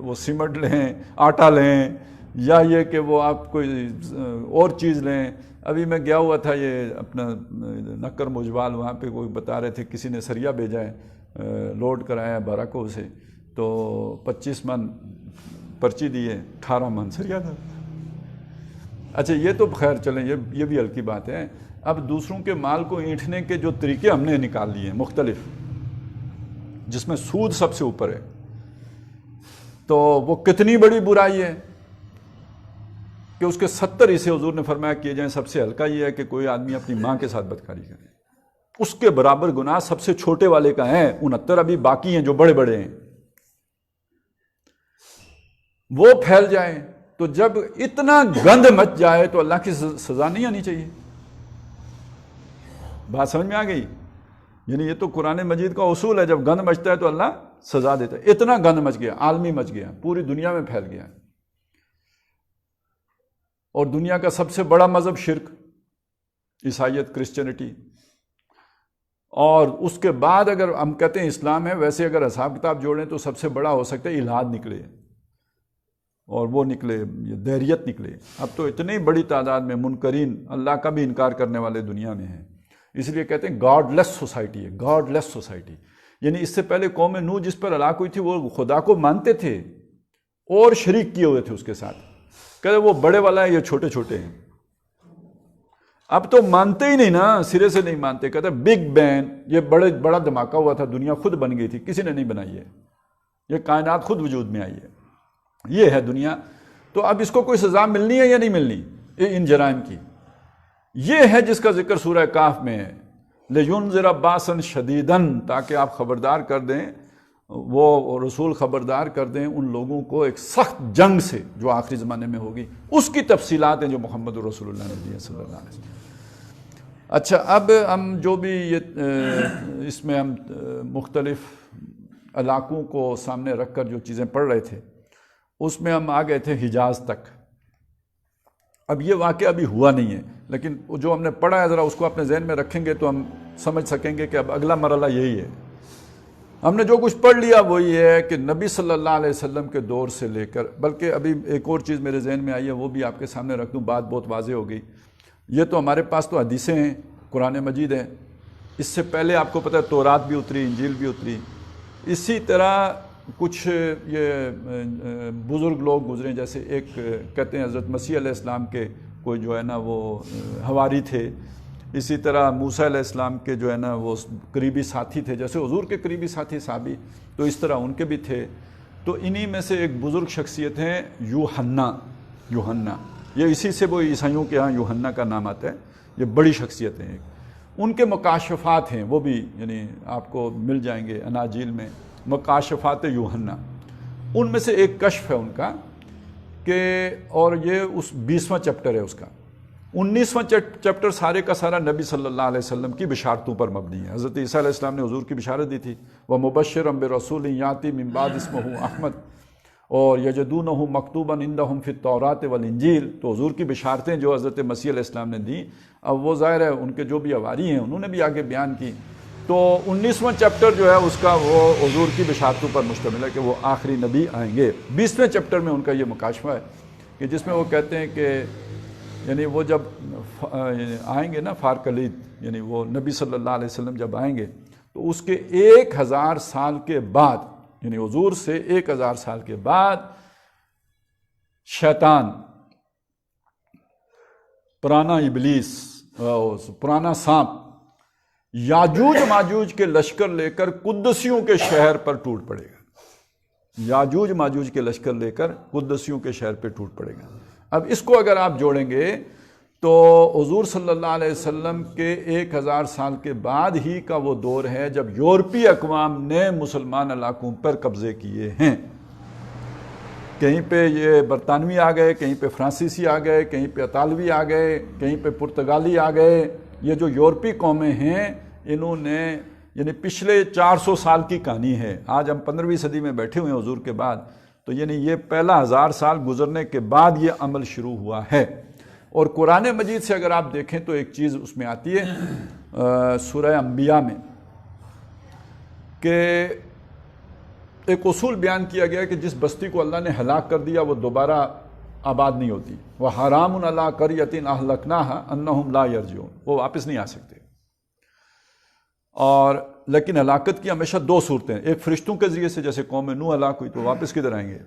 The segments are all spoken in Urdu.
وہ سیمنٹ لیں، آٹا لیں، یا یہ کہ وہ آپ کوئی اور چیز لیں. ابھی میں گیا ہوا تھا یہ اپنا نکر موجوال، وہاں پہ کوئی بتا رہے تھے کسی نے سریا بھیجا ہے، لوڈ کرایا ہے باراکو سے، تو 25 من پرچی دی ہے، 18 من سریا تھا. اچھا یہ تو خیر چلیں، یہ بھی ہلکی بات ہے. اب دوسروں کے مال کو اینٹھنے کے جو طریقے ہم نے نکال لیے ہیں مختلف، جس میں سود سب سے اوپر ہے، تو وہ کتنی بڑی برائی ہے کہ اس کے 70 حصے حضور نے فرمایا کیے جائیں. سب سے ہلکا یہ ہے کہ کوئی آدمی اپنی ماں کے ساتھ بدکاری کرے. اس کے برابر گناہ سب سے چھوٹے والے کا ہے 69 ابھی باقی ہیں جو بڑے بڑے ہیں. وہ پھیل جائیں تو جب اتنا گند مچ جائے تو اللہ کی سزا نہیں آنی چاہیے. بات سمجھ میں آ گئی؟ یعنی یہ تو قرآن مجید کا اصول ہے، جب گند مچتا ہے تو اللہ سزا دیتا ہے. اتنا گند مچ گیا، عالمی مچ گیا، پوری دنیا میں پھیل گیا. اور دنیا کا سب سے بڑا مذہب شرک، عیسائیت، کرسچینٹی. اور اس کے بعد اگر ہم کہتے ہیں اسلام ہے، ویسے اگر حساب کتاب جوڑیں تو سب سے بڑا ہو سکتا ہے الحاد نکلے، اور وہ نکلے یہ دیریت نکلے. اب تو اتنی بڑی تعداد میں منکرین، اللہ کا بھی انکار کرنے والے دنیا میں ہیں. اس لیے کہتے ہیں گاڈ لیس سوسائٹی ہے، گاڈ لیس سوسائٹی. یعنی اس سے پہلے قوم نوح جس پر ہلاک ہوئی تھی وہ خدا کو مانتے تھے اور شریک کیے ہوئے تھے اس کے ساتھ. کہتے وہ بڑے والا ہے، یہ چھوٹے چھوٹے ہیں. اب تو مانتے ہی نہیں نا، سرے سے نہیں مانتے. کہتے بگ بینگ، یہ بڑا دھماکہ ہوا تھا، دنیا خود بن گئی تھی، کسی نے نہیں بنائی ہے، یہ کائنات خود وجود میں آئی ہے، یہ ہے دنیا. تو اب اس کو کوئی سزا ملنی ہے یا نہیں ملنی ان جرائم کی؟ یہ ہے جس کا ذکر سورہ کہف میں ہے، لِيُنذِرَ بَأْسًا شَدِيدًا، تاکہ آپ خبردار کر دیں، وہ رسول خبردار کر دیں ان لوگوں کو ایک سخت جنگ سے جو آخری زمانے میں ہوگی. اس کی تفصیلات ہیں جو محمد رسول اللہ نے دی ہیں صلی اللہ علیہ وسلم. اچھا اب ہم جو بھی یہ اس میں ہم مختلف علاقوں کو سامنے رکھ کر جو چیزیں پڑھ رہے تھے، اس میں ہم آ گئے تھے حجاز تک. اب یہ واقعہ ابھی ہوا نہیں ہے، لیکن جو ہم نے پڑھا ہے ذرا اس کو اپنے ذہن میں رکھیں گے تو ہم سمجھ سکیں گے کہ اب اگلا مرحلہ یہی ہے. ہم نے جو کچھ پڑھ لیا وہ یہ ہے کہ نبی صلی اللہ علیہ وسلم کے دور سے لے کر، بلکہ ابھی ایک اور چیز میرے ذہن میں آئی ہے، وہ بھی آپ کے سامنے رکھ دوں، بات بہت واضح ہو گئی. یہ تو ہمارے پاس تو حدیثیں ہیں، قرآن مجید ہے. اس سے پہلے آپ کو پتہ ہے تورات بھی اتری، انجیل بھی اتری. اسی طرح کچھ یہ بزرگ لوگ گزرے، جیسے ایک کہتے ہیں حضرت مسیح علیہ السلام کے کوئی جو ہے نا وہ حواری تھے. اسی طرح موسیٰ علیہ السلام کے جو ہے نا وہ قریبی ساتھی تھے، جیسے حضور کے قریبی ساتھی صحابی، تو اس طرح ان کے بھی تھے. تو انہی میں سے ایک بزرگ شخصیت ہیں یوحنا. یہ اسی سے وہ عیسائیوں کے ہاں یوحنا کا نام آتا ہے. یہ بڑی شخصیت ہیں. ان کے مکاشفات ہیں، وہ بھی یعنی آپ کو مل جائیں گے اناجیل میں، مکاشفات یوحنا. ان میں سے ایک کشف ہے ان کا کہ، اور یہ اس 20واں چیپٹر ہے اس کا. 19واں چیپٹر سارے کا سارا نبی صلی اللہ علیہ وسلم کی بشارتوں پر مبنی ہے. حضرت عیسیٰ علیہ السلام نے حضور کی بشارت دی تھی، وَمُبَشِّرًا بِرَسُولٍ يَأْتِي مِن بَعْدِهِ اسْمُهُ احمد، اور يَجِدُونَهُ مَكْتُوبًا عِندَهُمْ فِي التَّوْرَاةِ وَالْإِنجِيلِ. تو حضور کی بشارتیں جو حضرت مسیح علیہ السلام نے دی، اب وہ ظاہر ہے ان کے جو بھی حواری ہیں انہوں نے بھی آگے بیان کی. تو 19واں چیپٹر جو ہے اس کا وہ حضور کی بشارتوں پر مشتمل ہے کہ وہ آخری نبی آئیں گے. 20ویں چیپٹر میں ان کا یہ مکاشفہ ہے کہ جس میں وہ کہتے ہیں کہ یعنی وہ جب آئیں گے نا فارکلید، یعنی وہ نبی صلی اللہ علیہ وسلم جب آئیں گے تو اس کے 1000 سال کے بعد، یعنی حضور سے 1000 سال کے بعد شیطان، پرانا ابلیس، پرانا سانپ، یاجوج ماجوج کے لشکر لے کر قدسیوں کے شہر پر ٹوٹ پڑے گا. یاجوج ماجوج کے لشکر لے کر قدسیوں کے شہر پہ ٹوٹ پڑے گا. اب اس کو اگر آپ جوڑیں گے تو حضور صلی اللہ علیہ وسلم کے 1000 سال کے بعد ہی کا وہ دور ہے جب یورپی اقوام نے مسلمان علاقوں پر قبضے کیے ہیں. کہیں پہ یہ برطانوی آ گئے، کہیں پہ فرانسیسی آ گئے، کہیں پہ اطالوی آ گئے، کہیں پہ پرتگالی آ گئے. یہ جو یورپی قومیں ہیں انہوں نے یعنی پچھلے 400 سال کی کہانی ہے. آج ہم 15ویں صدی میں بیٹھے ہوئے ہیں حضور کے بعد، تو یعنی یہ پہلا 1000 سال گزرنے کے بعد یہ عمل شروع ہوا ہے. اور قرآن مجید سے اگر آپ دیکھیں تو ایک چیز اس میں آتی ہے سورہ انبیاء میں کہ ایک اصول بیان کیا گیا کہ جس بستی کو اللہ نے ہلاک کر دیا وہ دوبارہ آباد نہیں ہوتی. وَحَرَامٌ عَلَىٰ قَرْيَةٍ أَهْلَكْنَاهَا أَنَّهُمْ لَا يَرْجِعُونَ. وہ واپس نہیں آ سکتے. اور لیکن ہلاکت کی ہمیشہ دو صورتیں ہیں. ایک فرشتوں کے ذریعے سے، جیسے قوم نوح ہلاک ہوئی تو واپس کدھر آئیں گے؟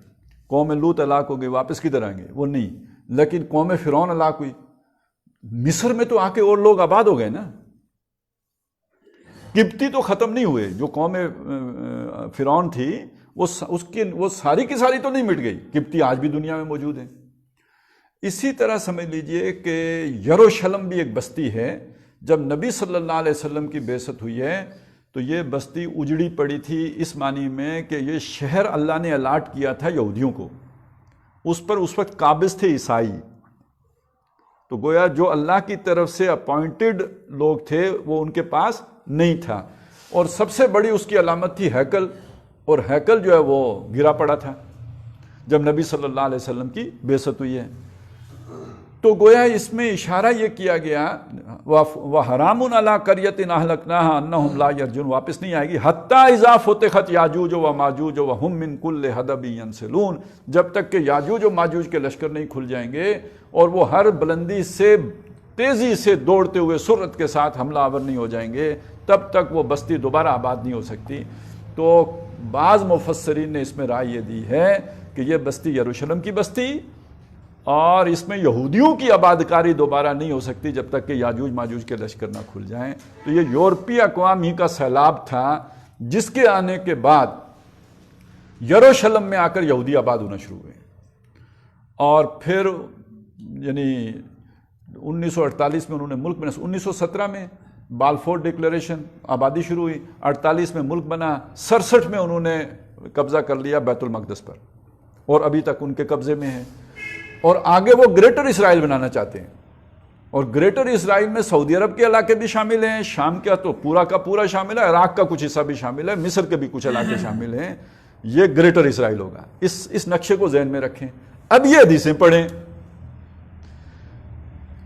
قوم لوط ہلاک ہو گئی، واپس کدھر آئیں گے؟ وہ نہیں. لیکن قوم فرعون ہلاک ہوئی، مصر میں تو آ کے اور لوگ آباد ہو گئے نا. قبطی تو ختم نہیں ہوئے. جو قوم فرعون تھی وہ ساری کی ساری تو نہیں مٹ گئی. قبطی آج بھی دنیا میں موجود ہیں. اسی طرح سمجھ لیجئے کہ یروشلم بھی ایک بستی ہے. جب نبی صلی اللہ علیہ وسلم کی بعثت ہوئی ہے تو یہ بستی اجڑی پڑی تھی، اس معنی میں کہ یہ شہر اللہ نے الاٹ کیا تھا یہودیوں کو. اس پر اس وقت قابض تھے عیسائی. تو گویا جو اللہ کی طرف سے اپوائنٹڈ لوگ تھے وہ ان کے پاس نہیں تھا. اور سب سے بڑی اس کی علامت تھی ہیکل، اور ہیکل جو ہے وہ گرا پڑا تھا جب نبی صلی اللہ علیہ وسلم کی بعثت ہوئی ہے. تو گویا اس میں اشارہ یہ کیا گیا وَحَرَامٌ عَلَىٰ قَرْيَةٍ أَهْلَكْنَاهَا أَنَّهُمْ لَا يَرْجِعُونَ. واپس نہیں آئے گی حَتَّىٰ إِذَا فُتِحَتْ يَأْجُوجُ وَمَأْجُوجُ وَهُم مِّن كُلِّ حَدَبٍ يَنْسِلُونَ. جب تک کہ یاجوج و ماجوج کے لشکر نہیں کھل جائیں گے اور وہ ہر بلندی سے تیزی سے دوڑتے ہوئے سرعت کے ساتھ حملہ آور نہیں ہو جائیں گے، تب تک وہ بستی دوبارہ آباد نہیں ہو سکتی. تو بعض مفسرین نے اس میں رائے یہ دی ہے کہ یہ بستی یروشلم کی بستی، اور اس میں یہودیوں کی آبادکاری دوبارہ نہیں ہو سکتی جب تک کہ یاجوج ماجوج کے لشکر نہ کھل جائیں. تو یہ یورپی اقوام ہی کا سیلاب تھا جس کے آنے کے بعد یروشلم میں آ کر یہودی آباد ہونا شروع ہوئے. اور پھر یعنی 1948 میں انہوں نے ملک بنا. 1917 میں بالفور ڈکلیریشن، آبادی شروع ہوئی. 48 میں ملک بنا. 67 میں انہوں نے قبضہ کر لیا بیت المقدس پر، اور ابھی تک ان کے قبضے میں ہے. اور آگے وہ گریٹر اسرائیل بنانا چاہتے ہیں. اور گریٹر اسرائیل میں سعودی عرب کے علاقے بھی شامل ہیں، شام کا تو پورا کا پورا شامل ہے، عراق کا کچھ حصہ بھی شامل ہے، مصر کے بھی کچھ علاقے شامل ہیں. یہ گریٹر اسرائیل ہوگا. اس نقشے کو ذہن میں رکھیں. اب یہ حدیثیں پڑھیں.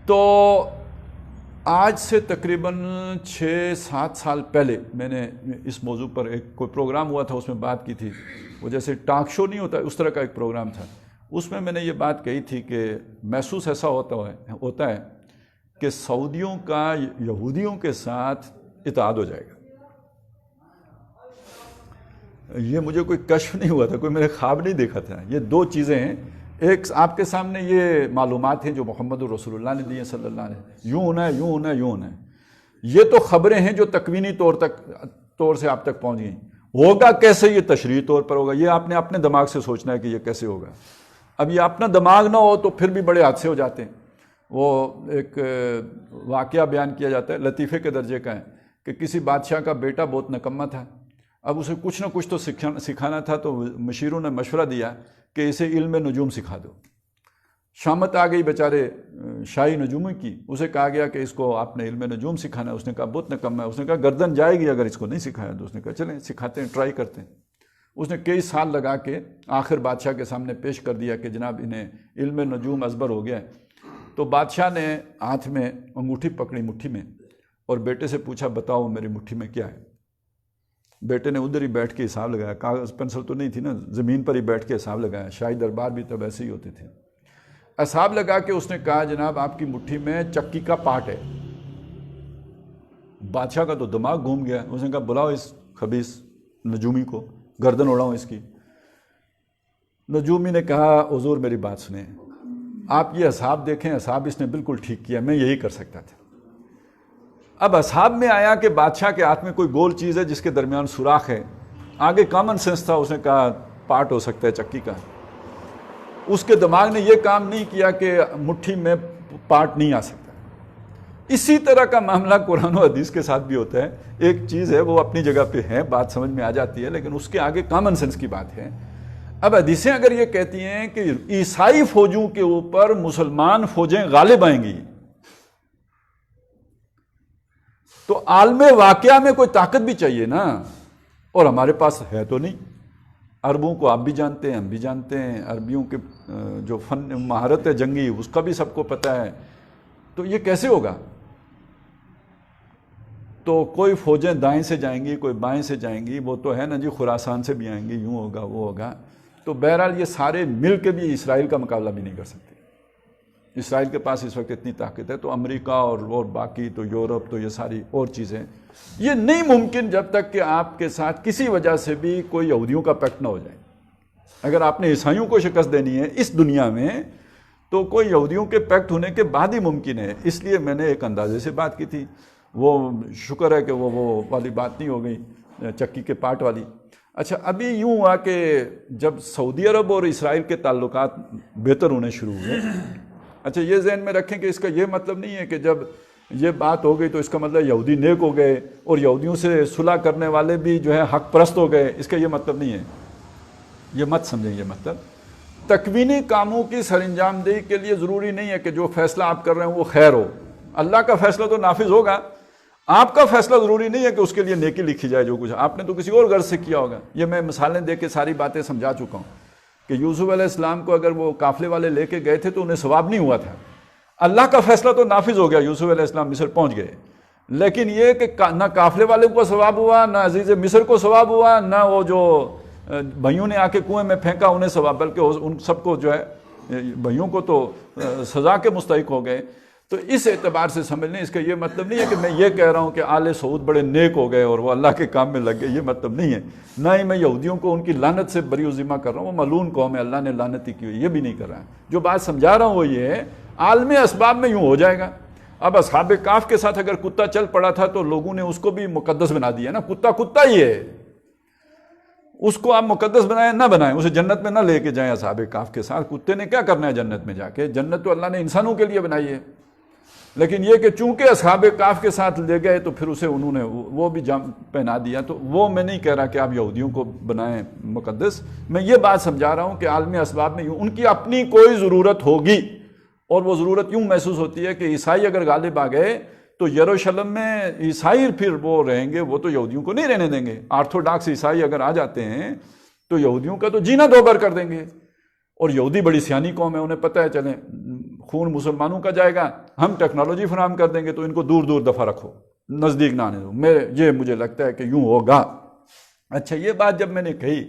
تو آج سے تقریباً 6-7 سال پہلے میں نے اس موضوع پر کوئی پروگرام ہوا تھا، اس میں بات کی تھی. وہ جیسے ٹاک شو نہیں ہوتا، اس طرح کا ایک پروگرام تھا. اس میں نے یہ بات کہی تھی کہ محسوس ایسا ہوتا ہے کہ سعودیوں کا یہودیوں کے ساتھ اتحاد ہو جائے گا. یہ مجھے کوئی کشف نہیں ہوا تھا، کوئی میرے خواب نہیں دیکھا تھا. یہ دو چیزیں ہیں. ایک آپ کے سامنے یہ معلومات ہیں جو محمد رسول اللہ نے دی ہیں صلی اللہ علیہ وسلم. یوں ہونا ہے، یوں ہونا ہے، یوں ہونا ہے. یہ تو خبریں ہیں جو تکوینی طور سے آپ تک پہنچ گئیں. ہوگا کیسے؟ یہ تشریحی طور پر ہوگا. یہ آپ نے اپنے دماغ سے سوچنا ہے کہ یہ کیسے ہوگا. اب یہ اپنا دماغ نہ ہو تو پھر بھی بڑے حادثے ہو جاتے ہیں. وہ ایک واقعہ بیان کیا جاتا ہے، لطیفے کے درجے کا ہے، کہ کسی بادشاہ کا بیٹا بہت نکما تھا. اب اسے کچھ نہ کچھ تو سکھانا تھا. تو مشیروں نے مشورہ دیا کہ اسے علم نجوم سکھا دو. شامت آ گئی بیچارے شاہی نجومی کی. اسے کہا گیا کہ اس کو آپ نے علم نجوم سکھانا ہے. اس نے کہا بہت نکما ہے. اس نے کہا گردن جائے گی اگر اس کو نہیں سکھایا تو. اس نے کہا چلیں سکھاتے ہیں، ٹرائی کرتے ہیں. اس نے کئی سال لگا کے آخر بادشاہ کے سامنے پیش کر دیا کہ جناب انہیں علم نجوم ازبر ہو گیا ہے. تو بادشاہ نے ہاتھ میں انگوٹھی پکڑی مٹھی میں، اور بیٹے سے پوچھا بتاؤ میری مٹھی میں کیا ہے. بیٹے نے ادھر ہی بیٹھ کے حساب لگایا. کاغذ پینسل تو نہیں تھی نا، زمین پر ہی بیٹھ کے حساب لگایا. شاہی دربار بھی تب ایسے ہی ہوتے تھے. حساب لگا کے اس نے کہا جناب آپ کی مٹھی میں چکی کا پارٹ ہے. بادشاہ کا تو دماغ گھوم گیا. اس نے کہا بلاؤ اس خبیث نجومی کو، گردن اڑاؤں اس کی. نجومی نے کہا حضور میری بات سنیں، آپ یہ حساب دیکھیں، حساب اس نے بالکل ٹھیک کیا، میں یہی کر سکتا تھا. اب حساب میں آیا کہ بادشاہ کے ہاتھ میں کوئی گول چیز ہے جس کے درمیان سوراخ ہے. آگے کامن سینس تھا، اس نے کہا پارٹ ہو سکتا ہے چکی کا. اس کے دماغ نے یہ کام نہیں کیا کہ مٹھی میں پارٹ نہیں آ سکتا. اسی طرح کا معاملہ قرآن و حدیث کے ساتھ بھی ہوتا ہے. ایک چیز ہے وہ اپنی جگہ پہ ہے، بات سمجھ میں آ جاتی ہے، لیکن اس کے آگے کامن سینس کی بات ہے. اب حدیثیں اگر یہ کہتی ہیں کہ عیسائی فوجوں کے اوپر مسلمان فوجیں غالب آئیں گی، تو عالم واقعہ میں کوئی طاقت بھی چاہیے نا. اور ہمارے پاس ہے تو نہیں. عربوں کو آپ بھی جانتے ہیں، ہم بھی جانتے ہیں. عربیوں کے جو فن مہارت ہے جنگی اس کا بھی سب کو پتہ ہے. تو یہ کیسے ہوگا؟ تو کوئی فوجیں دائیں سے جائیں گی، کوئی بائیں سے جائیں گی، وہ تو ہے نا جی خراسان سے بھی آئیں گی، یوں ہوگا وہ ہوگا. تو بہرحال یہ سارے مل کے بھی اسرائیل کا مقابلہ بھی نہیں کر سکتے. اسرائیل کے پاس اس وقت اتنی طاقت ہے. تو امریکہ اور باقی تو یورپ تو یہ ساری اور چیزیں، یہ نہیں ممکن جب تک کہ آپ کے ساتھ کسی وجہ سے بھی کوئی یہودیوں کا پیکٹ نہ ہو جائے. اگر آپ نے عیسائیوں کو شکست دینی ہے اس دنیا میں تو کوئی یہودیوں کے پیکٹ ہونے کے بعد ہی ممکن ہے. اس لیے میں نے ایک اندازے سے بات کی تھی. وہ شکر ہے کہ وہ والی بات نہیں ہو گئی چکی کے پاٹ والی. اچھا ابھی یوں ہوا کہ جب سعودی عرب اور اسرائیل کے تعلقات بہتر ہونے شروع ہوئے. اچھا یہ ذہن میں رکھیں کہ اس کا یہ مطلب نہیں ہے کہ جب یہ بات ہو گئی تو اس کا مطلب یہودی نیک ہو گئے اور یہودیوں سے صلح کرنے والے بھی جو ہے حق پرست ہو گئے. اس کا یہ مطلب نہیں ہے، یہ مت سمجھیں. یہ مطلب تکوینی کاموں کی سر انجام دہی کے لیے ضروری نہیں ہے کہ جو فیصلہ آپ کر رہے ہیں وہ خیر ہو. اللہ کا فیصلہ تو نافذ ہوگا، آپ کا فیصلہ ضروری نہیں ہے کہ اس کے لیے نیکی لکھی جائے. جو کچھ آپ نے تو کسی اور غرض سے کیا ہوگا. یہ میں مثالیں دے کے ساری باتیں سمجھا چکا ہوں کہ یوسف علیہ السلام کو اگر وہ قافلے والے لے کے گئے تھے تو انہیں ثواب نہیں ہوا تھا. اللہ کا فیصلہ تو نافذ ہو گیا، یوسف علیہ السلام مصر پہنچ گئے. لیکن یہ کہ نہ قافلے والے کو ثواب ہوا، نہ عزیز مصر کو ثواب ہوا، نہ وہ جو بھائیوں نے آ کے کنویں میں پھینکا انہیں ثواب، بلکہ ان سب کو جو ہے بھائیوں کو تو سزا کے مستحق ہو گئے. تو اس اعتبار سے سمجھ لیں. اس کا یہ مطلب نہیں ہے کہ میں یہ کہہ رہا ہوں کہ آل سعود بڑے نیک ہو گئے اور وہ اللہ کے کام میں لگ گئے، یہ مطلب نہیں ہے. نہ ہی میں یہودیوں کو ان کی لعنت سے بری و ذمہ کر رہا ہوں. وہ ملعون قوم ہے، اللہ نے لعنت ہی کی ہوئی، یہ بھی نہیں کر رہا ہے. جو بات سمجھا رہا ہوں وہ یہ ہے عالم اسباب میں یوں ہو جائے گا. اب اصحاب کہف کے ساتھ اگر کتا چل پڑا تھا تو لوگوں نے اس کو بھی مقدس بنا دیا نا. کتا کتا ہی ہے، اس کو آپ مقدس بنائیں نہ بنائیں، اسے جنت میں نہ لے کے جائیں. اصحاب کہف کے ساتھ کتے نے کیا کرنا ہے جنت میں جا کے؟ جنت تو اللہ نے انسانوں کے لیے بنائی ہے. لیکن یہ کہ چونکہ اصحاب کہف کے ساتھ لے گئے تو پھر اسے انہوں نے وہ بھی جام پہنا دیا. تو وہ میں نہیں کہہ رہا کہ آپ یہودیوں کو بنائیں مقدس. میں یہ بات سمجھا رہا ہوں کہ عالم اسباب میں ان کی اپنی کوئی ضرورت ہوگی، اور وہ ضرورت یوں محسوس ہوتی ہے کہ عیسائی اگر غالب آ گئے تو یروشلم میں عیسائی پھر وہ رہیں گے، وہ تو یہودیوں کو نہیں رہنے دیں گے. آرتھوڈاکس عیسائی اگر آ جاتے ہیں تو یہودیوں کا تو جینا دوبر کر دیں گے. اور یہودی بڑی سیانی قوم ہے، انہیں پتہ ہے چلیں خون مسلمانوں کا جائے گا، ہم ٹیکنالوجی فراہم کر دیں گے تو ان کو دور دور دفعہ رکھو، نزدیک نہ آنے دو. یہ مجھے لگتا ہے کہ یوں ہوگا. اچھا یہ بات جب میں نے کہی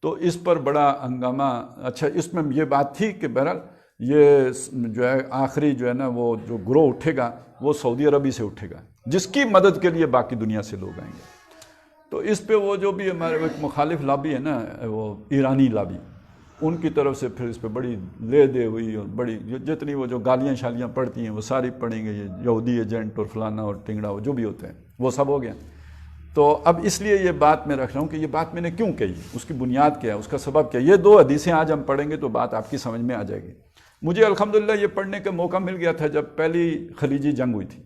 تو اس پر بڑا ہنگامہ. اچھا اس میں یہ بات تھی کہ بہرحال یہ جو ہے آخری جو ہے نا وہ جو گروہ اٹھے گا وہ سعودی عربی سے اٹھے گا، جس کی مدد کے لیے باقی دنیا سے لوگ آئیں گے. تو اس پہ وہ جو بھی ہمارے ایک مخالف لابی ہے نا، وہ ایرانی لابی، ان کی طرف سے پھر اس پہ بڑی لے دے ہوئی، اور بڑی جتنی وہ جو گالیاں شالیاں پڑتی ہیں وہ ساری پڑیں گے، یہ یہودی ایجنٹ اور فلانا اور ٹنگڑا وہ جو بھی ہوتے ہیں وہ سب ہو گیا. تو اب اس لیے یہ بات میں رکھ رہا ہوں کہ یہ بات میں نے کیوں کہی، اس کی بنیاد کیا ہے، اس کا سبب کیا ہے. یہ دو حدیثیں آج ہم پڑھیں گے تو بات آپ کی سمجھ میں آ جائے گی. مجھے الحمدللہ یہ پڑھنے کا موقع مل گیا تھا جب پہلی خلیجی جنگ ہوئی تھی.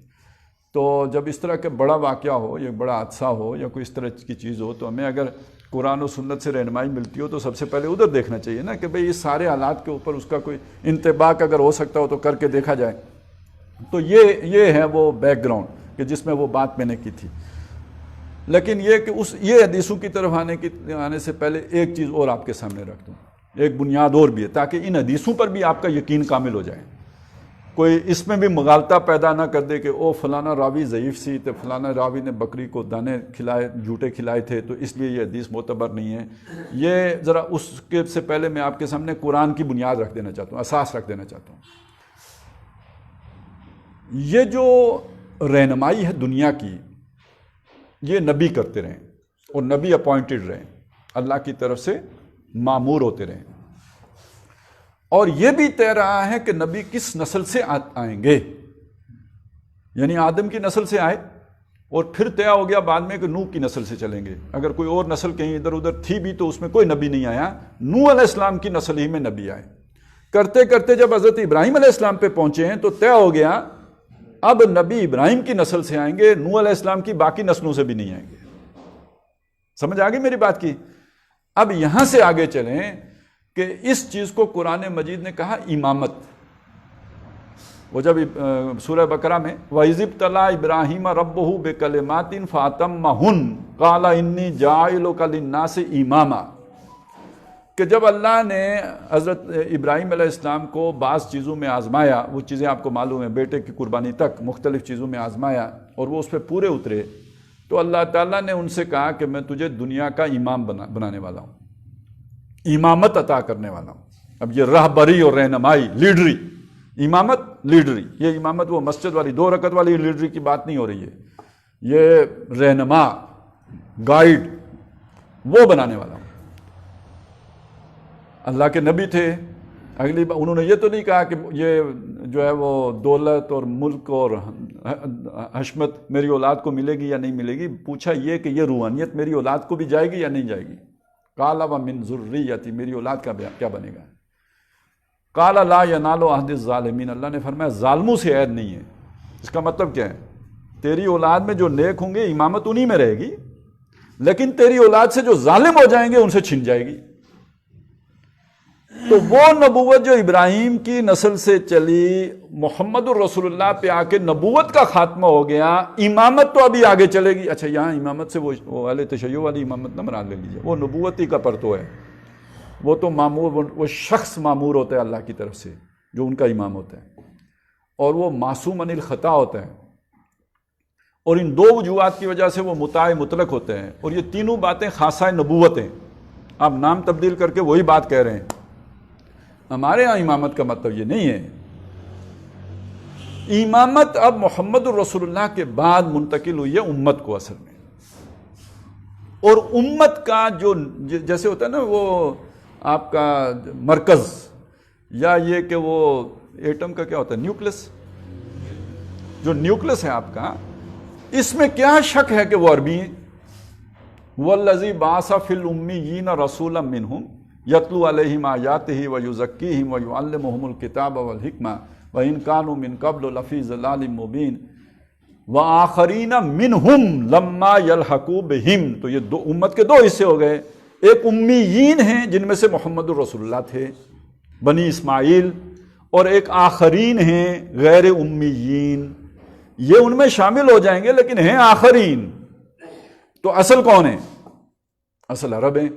تو جب اس طرح کا بڑا واقعہ ہو یا بڑا حادثہ ہو یا کوئی اس طرح کی چیز ہو تو ہمیں اگر قرآن و سنت سے رہنمائی ملتی ہو تو سب سے پہلے ادھر دیکھنا چاہیے نا کہ بھئی اس سارے حالات کے اوپر اس کا کوئی انطباق اگر ہو سکتا ہو تو کر کے دیکھا جائے. تو یہ ہے وہ بیک گراؤنڈ کہ جس میں وہ بات میں نے کی تھی. لیکن یہ کہ یہ حدیثوں کی طرف آنے سے پہلے ایک چیز اور آپ کے سامنے رکھ دوں، ایک بنیاد اور بھی ہے تاکہ ان حدیثوں پر بھی آپ کا یقین کامل ہو جائے. کوئی اس میں بھی مغالطہ پیدا نہ کر دے کہ او فلانا راوی ضعیف سی تو فلانا راوی نے بکری کو دانے کھلائے جھوٹے کھلائے تھے تو اس لیے یہ حدیث معتبر نہیں ہے. یہ ذرا اس کے سے پہلے میں آپ کے سامنے قرآن کی بنیاد رکھ دینا چاہتا ہوں، اساس رکھ دینا چاہتا ہوں. یہ جو رہنمائی ہے دنیا کی یہ نبی کرتے رہیں اور نبی اپوائنٹڈ رہیں، اللہ کی طرف سے مامور ہوتے رہیں. اور یہ بھی طے رہا ہے کہ نبی کس نسل سے آئیں گے، یعنی آدم کی نسل سے آئے، اور پھر طے ہو گیا بعد میں کہ نوح کی نسل سے چلیں گے. اگر کوئی اور نسل کہیں ادھر ادھر تھی بھی تو اس میں کوئی نبی نہیں آیا، نوح علیہ السلام کی نسل ہی میں نبی آئے. کرتے کرتے جب حضرت ابراہیم علیہ السلام پہ پہنچے ہیں تو طے ہو گیا اب نبی ابراہیم کی نسل سے آئیں گے، نوح علیہ السلام کی باقی نسلوں سے بھی نہیں آئیں گے. سمجھ آ گئی میری بات کی؟ اب یہاں سے آگے چلیں کہ اس چیز کو قرآن مجید نے کہا امامت. وہ جب سورہ بقرہ میں وَإِذِ ابْتَلَىٰ إِبْرَاهِيمَ رَبُّهُ بِكَلِمَاتٍ فَأَتَمَّهُنَّ قَالَ إِنِّي جَاعِلُكَ لِلنَّاسِ إِمَامًا. کہ جب اللہ نے حضرت ابراہیم علیہ السلام کو بعض چیزوں میں آزمایا، وہ چیزیں آپ کو معلوم ہیں، بیٹے کی قربانی تک مختلف چیزوں میں آزمایا اور وہ اس پہ پورے اترے، تو اللہ تعالیٰ نے ان سے کہا کہ میں تجھے دنیا کا امام بنانے والا ہوں، امامت عطا کرنے والا ہوں۔ اب یہ رہبری اور رہنمائی، لیڈری، امامت لیڈری، یہ امامت وہ مسجد والی 2 رکعت والی لیڈری کی بات نہیں ہو رہی ہے، یہ رہنما، گائیڈ، وہ بنانے والا ہوں۔ اللہ کے نبی تھے، اگلی بار انہوں نے یہ تو نہیں کہا کہ یہ جو ہے وہ دولت اور ملک اور حشمت میری اولاد کو ملے گی یا نہیں ملے گی، پوچھا یہ کہ یہ روحانیت میری اولاد کو بھی جائے گی یا نہیں جائے گی؟ قال ومن ذریتی، میری اولاد کا کیا بنے گا؟ قال لا ینال عہد الظالمین، اللہ نے فرمایا ظالموں سے عہد نہیں ہے۔ اس کا مطلب کیا ہے؟ تیری اولاد میں جو نیک ہوں گے امامت انہی میں رہے گی، لیکن تیری اولاد سے جو ظالم ہو جائیں گے ان سے چھن جائے گی۔ تو وہ نبوت جو ابراہیم کی نسل سے چلی، محمد الرسول اللہ پہ آ کے نبوت کا خاتمہ ہو گیا، امامت تو ابھی آگے چلے گی۔ اچھا یہاں امامت سے وہ اہل تشیع والی امامت نہ مراد لے لیجیے، وہ نبوت ہی کا پرتو ہے، وہ تو مامور، وہ شخص مامور ہوتا ہے اللہ کی طرف سے جو ان کا امام ہوتا ہے، اور وہ معصوم عن الخطا ہوتا ہے، اور ان 2 وجوہات کی وجہ سے وہ مطاع مطلق ہوتے ہیں، اور یہ تینوں باتیں خاصہ نبوت ہیں۔ آپ نام تبدیل کر کے وہی بات کہہ رہے ہیں۔ ہمارے ہاں امامت کا مطلب یہ نہیں ہے، امامت اب محمد الرسول اللہ کے بعد منتقل ہوئی ہے امت کو اصل میں، اور امت کا جو جیسے ہوتا ہے نا وہ آپ کا مرکز، یا یہ کہ وہ ایٹم کا کیا ہوتا ہے، نیوکلس، جو نیوکلس ہے آپ کا، اس میں کیا شک ہے کہ وہ عربی ہیں؟ والذی بعث فی الامیین رسولا منہم یتلو علیہم آیاتہ ویزکیہم ویعلمہم الکتاب والحکمہ وإن كانوا من قبل لفی ضلال مبین وآخرین منہم لما یلحقوا بہم۔ تو یہ امت کے 2 حصے ہو گئے، ایک امیین ہیں جن میں سے محمد الرسول اللہ تھے، بنی اسماعیل، اور ایک آخرین ہیں غیر امیین، یہ ان میں شامل ہو جائیں گے لیکن ہیں آخرین۔ تو اصل کون ہیں؟ اصل عرب ہیں۔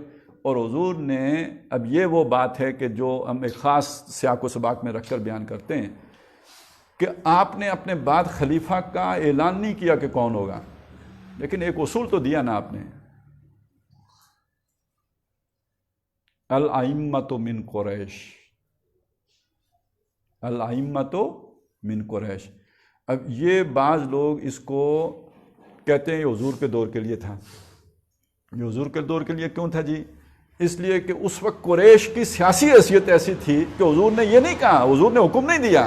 اور حضور نے، اب یہ وہ بات ہے کہ جو ہم ایک خاص سیاق و سباق میں رکھ کر بیان کرتے ہیں کہ آپ نے اپنے بعد خلیفہ کا اعلان نہیں کیا کہ کون ہوگا، لیکن ایک اصول تو دیا نا آپ نے، الائمۃ من قریش، الائمۃ من قریش۔ اب یہ بعض لوگ اس کو کہتے ہیں یہ حضور کے دور کے لیے تھا۔ یہ حضور کے دور کے لیے کیوں تھا جی؟ اس لیے کہ اس وقت قریش کی سیاسی حیثیت ایسی تھی کہ حضور نے یہ نہیں کہا، حضور نے حکم نہیں دیا،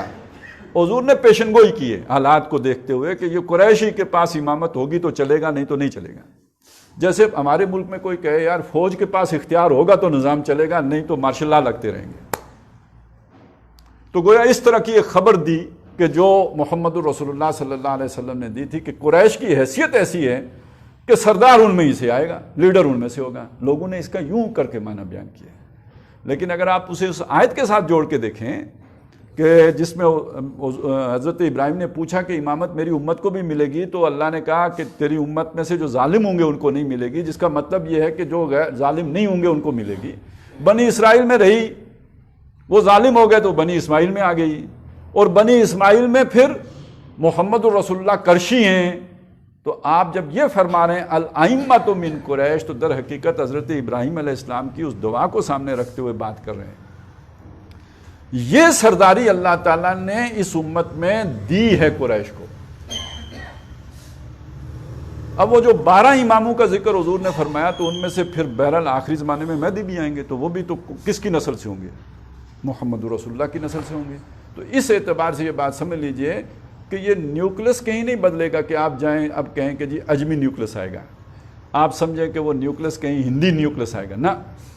حضور نے پیشن گوئی کی ہے حالات کو دیکھتے ہوئے کہ یہ قریشی کے پاس امامت ہوگی تو چلے گا، نہیں تو نہیں چلے گا۔ جیسے ہمارے ملک میں کوئی کہے یار فوج کے پاس اختیار ہوگا تو نظام چلے گا، نہیں تو مارشل لا لگتے رہیں گے۔ تو گویا اس طرح کی ایک خبر دی کہ جو محمد الرسول اللہ صلی اللہ علیہ وسلم نے دی تھی کہ قریش کی حیثیت ایسی ہے کہ سردار ان میں ہی سے آئے گا، لیڈر ان میں سے ہوگا۔ لوگوں نے اس کا یوں کر کے معنی بیان کیا، لیکن اگر آپ اسے اس آیت کے ساتھ جوڑ کے دیکھیں کہ جس میں حضرت ابراہیم نے پوچھا کہ امامت میری امت کو بھی ملے گی، تو اللہ نے کہا کہ تیری امت میں سے جو ظالم ہوں گے ان کو نہیں ملے گی، جس کا مطلب یہ ہے کہ جو ظالم نہیں ہوں گے ان کو ملے گی۔ بنی اسرائیل میں رہی، وہ ظالم ہو گئے تو بنی اسماعیل میں آ گئی، اور بنی اسماعیل میں پھر محمد الرسول اللہ کرشی ہیں۔ تو آپ جب یہ فرما رہے ہیں الائمۃ من قریش، تو در حقیقت حضرت ابراہیم علیہ السلام کی اس دعا کو سامنے رکھتے ہوئے بات کر رہے ہیں۔ یہ سرداری اللہ تعالیٰ نے اس امت میں دی ہے قریش کو۔ اب وہ جو 12 اماموں کا ذکر حضور نے فرمایا تو ان میں سے پھر بہرحال آخری زمانے میں مہدی بھی آئیں گے، تو وہ بھی تو کس کی نسل سے ہوں گے؟ محمد رسول اللہ کی نسل سے ہوں گے۔ تو اس اعتبار سے یہ بات سمجھ لیجئے کہ یہ نیوکلس کہیں نہیں بدلے گا کہ آپ جائیں اب کہیں کہ جی اجمی نیوکلس آئے گا، آپ سمجھیں کہ وہ نیوکلس کہیں ہندی نیوکلس آئے گا، نہ،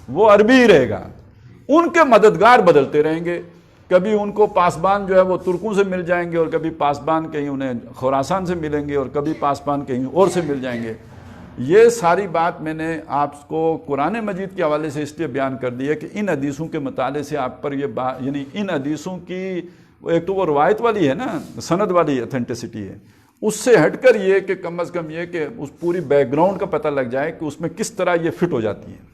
وہ عربی ہی رہے گا۔ ان کے مددگار بدلتے رہیں گے، کبھی ان کو پاسبان جو ہے وہ ترکوں سے مل جائیں گے، اور کبھی پاسبان کہیں انہیں خراسان سے ملیں گے، اور کبھی پاسبان کہیں اور سے مل جائیں گے۔ یہ ساری بات میں نے آپ کو قرآن مجید کے حوالے سے اس لیے بیان کر دی ہے کہ ان حدیثوں کے مطالعے سے آپ پر یہ بات، یعنی ان حدیثوں کی ایک تو وہ روایت والی ہے نا، سند والی اتھینٹسٹی ہے، اس سے ہٹ کر یہ کہ کم از کم یہ کہ اس پوری بیک گراؤنڈ کا پتہ لگ جائے کہ اس میں کس طرح یہ فٹ ہو جاتی ہے۔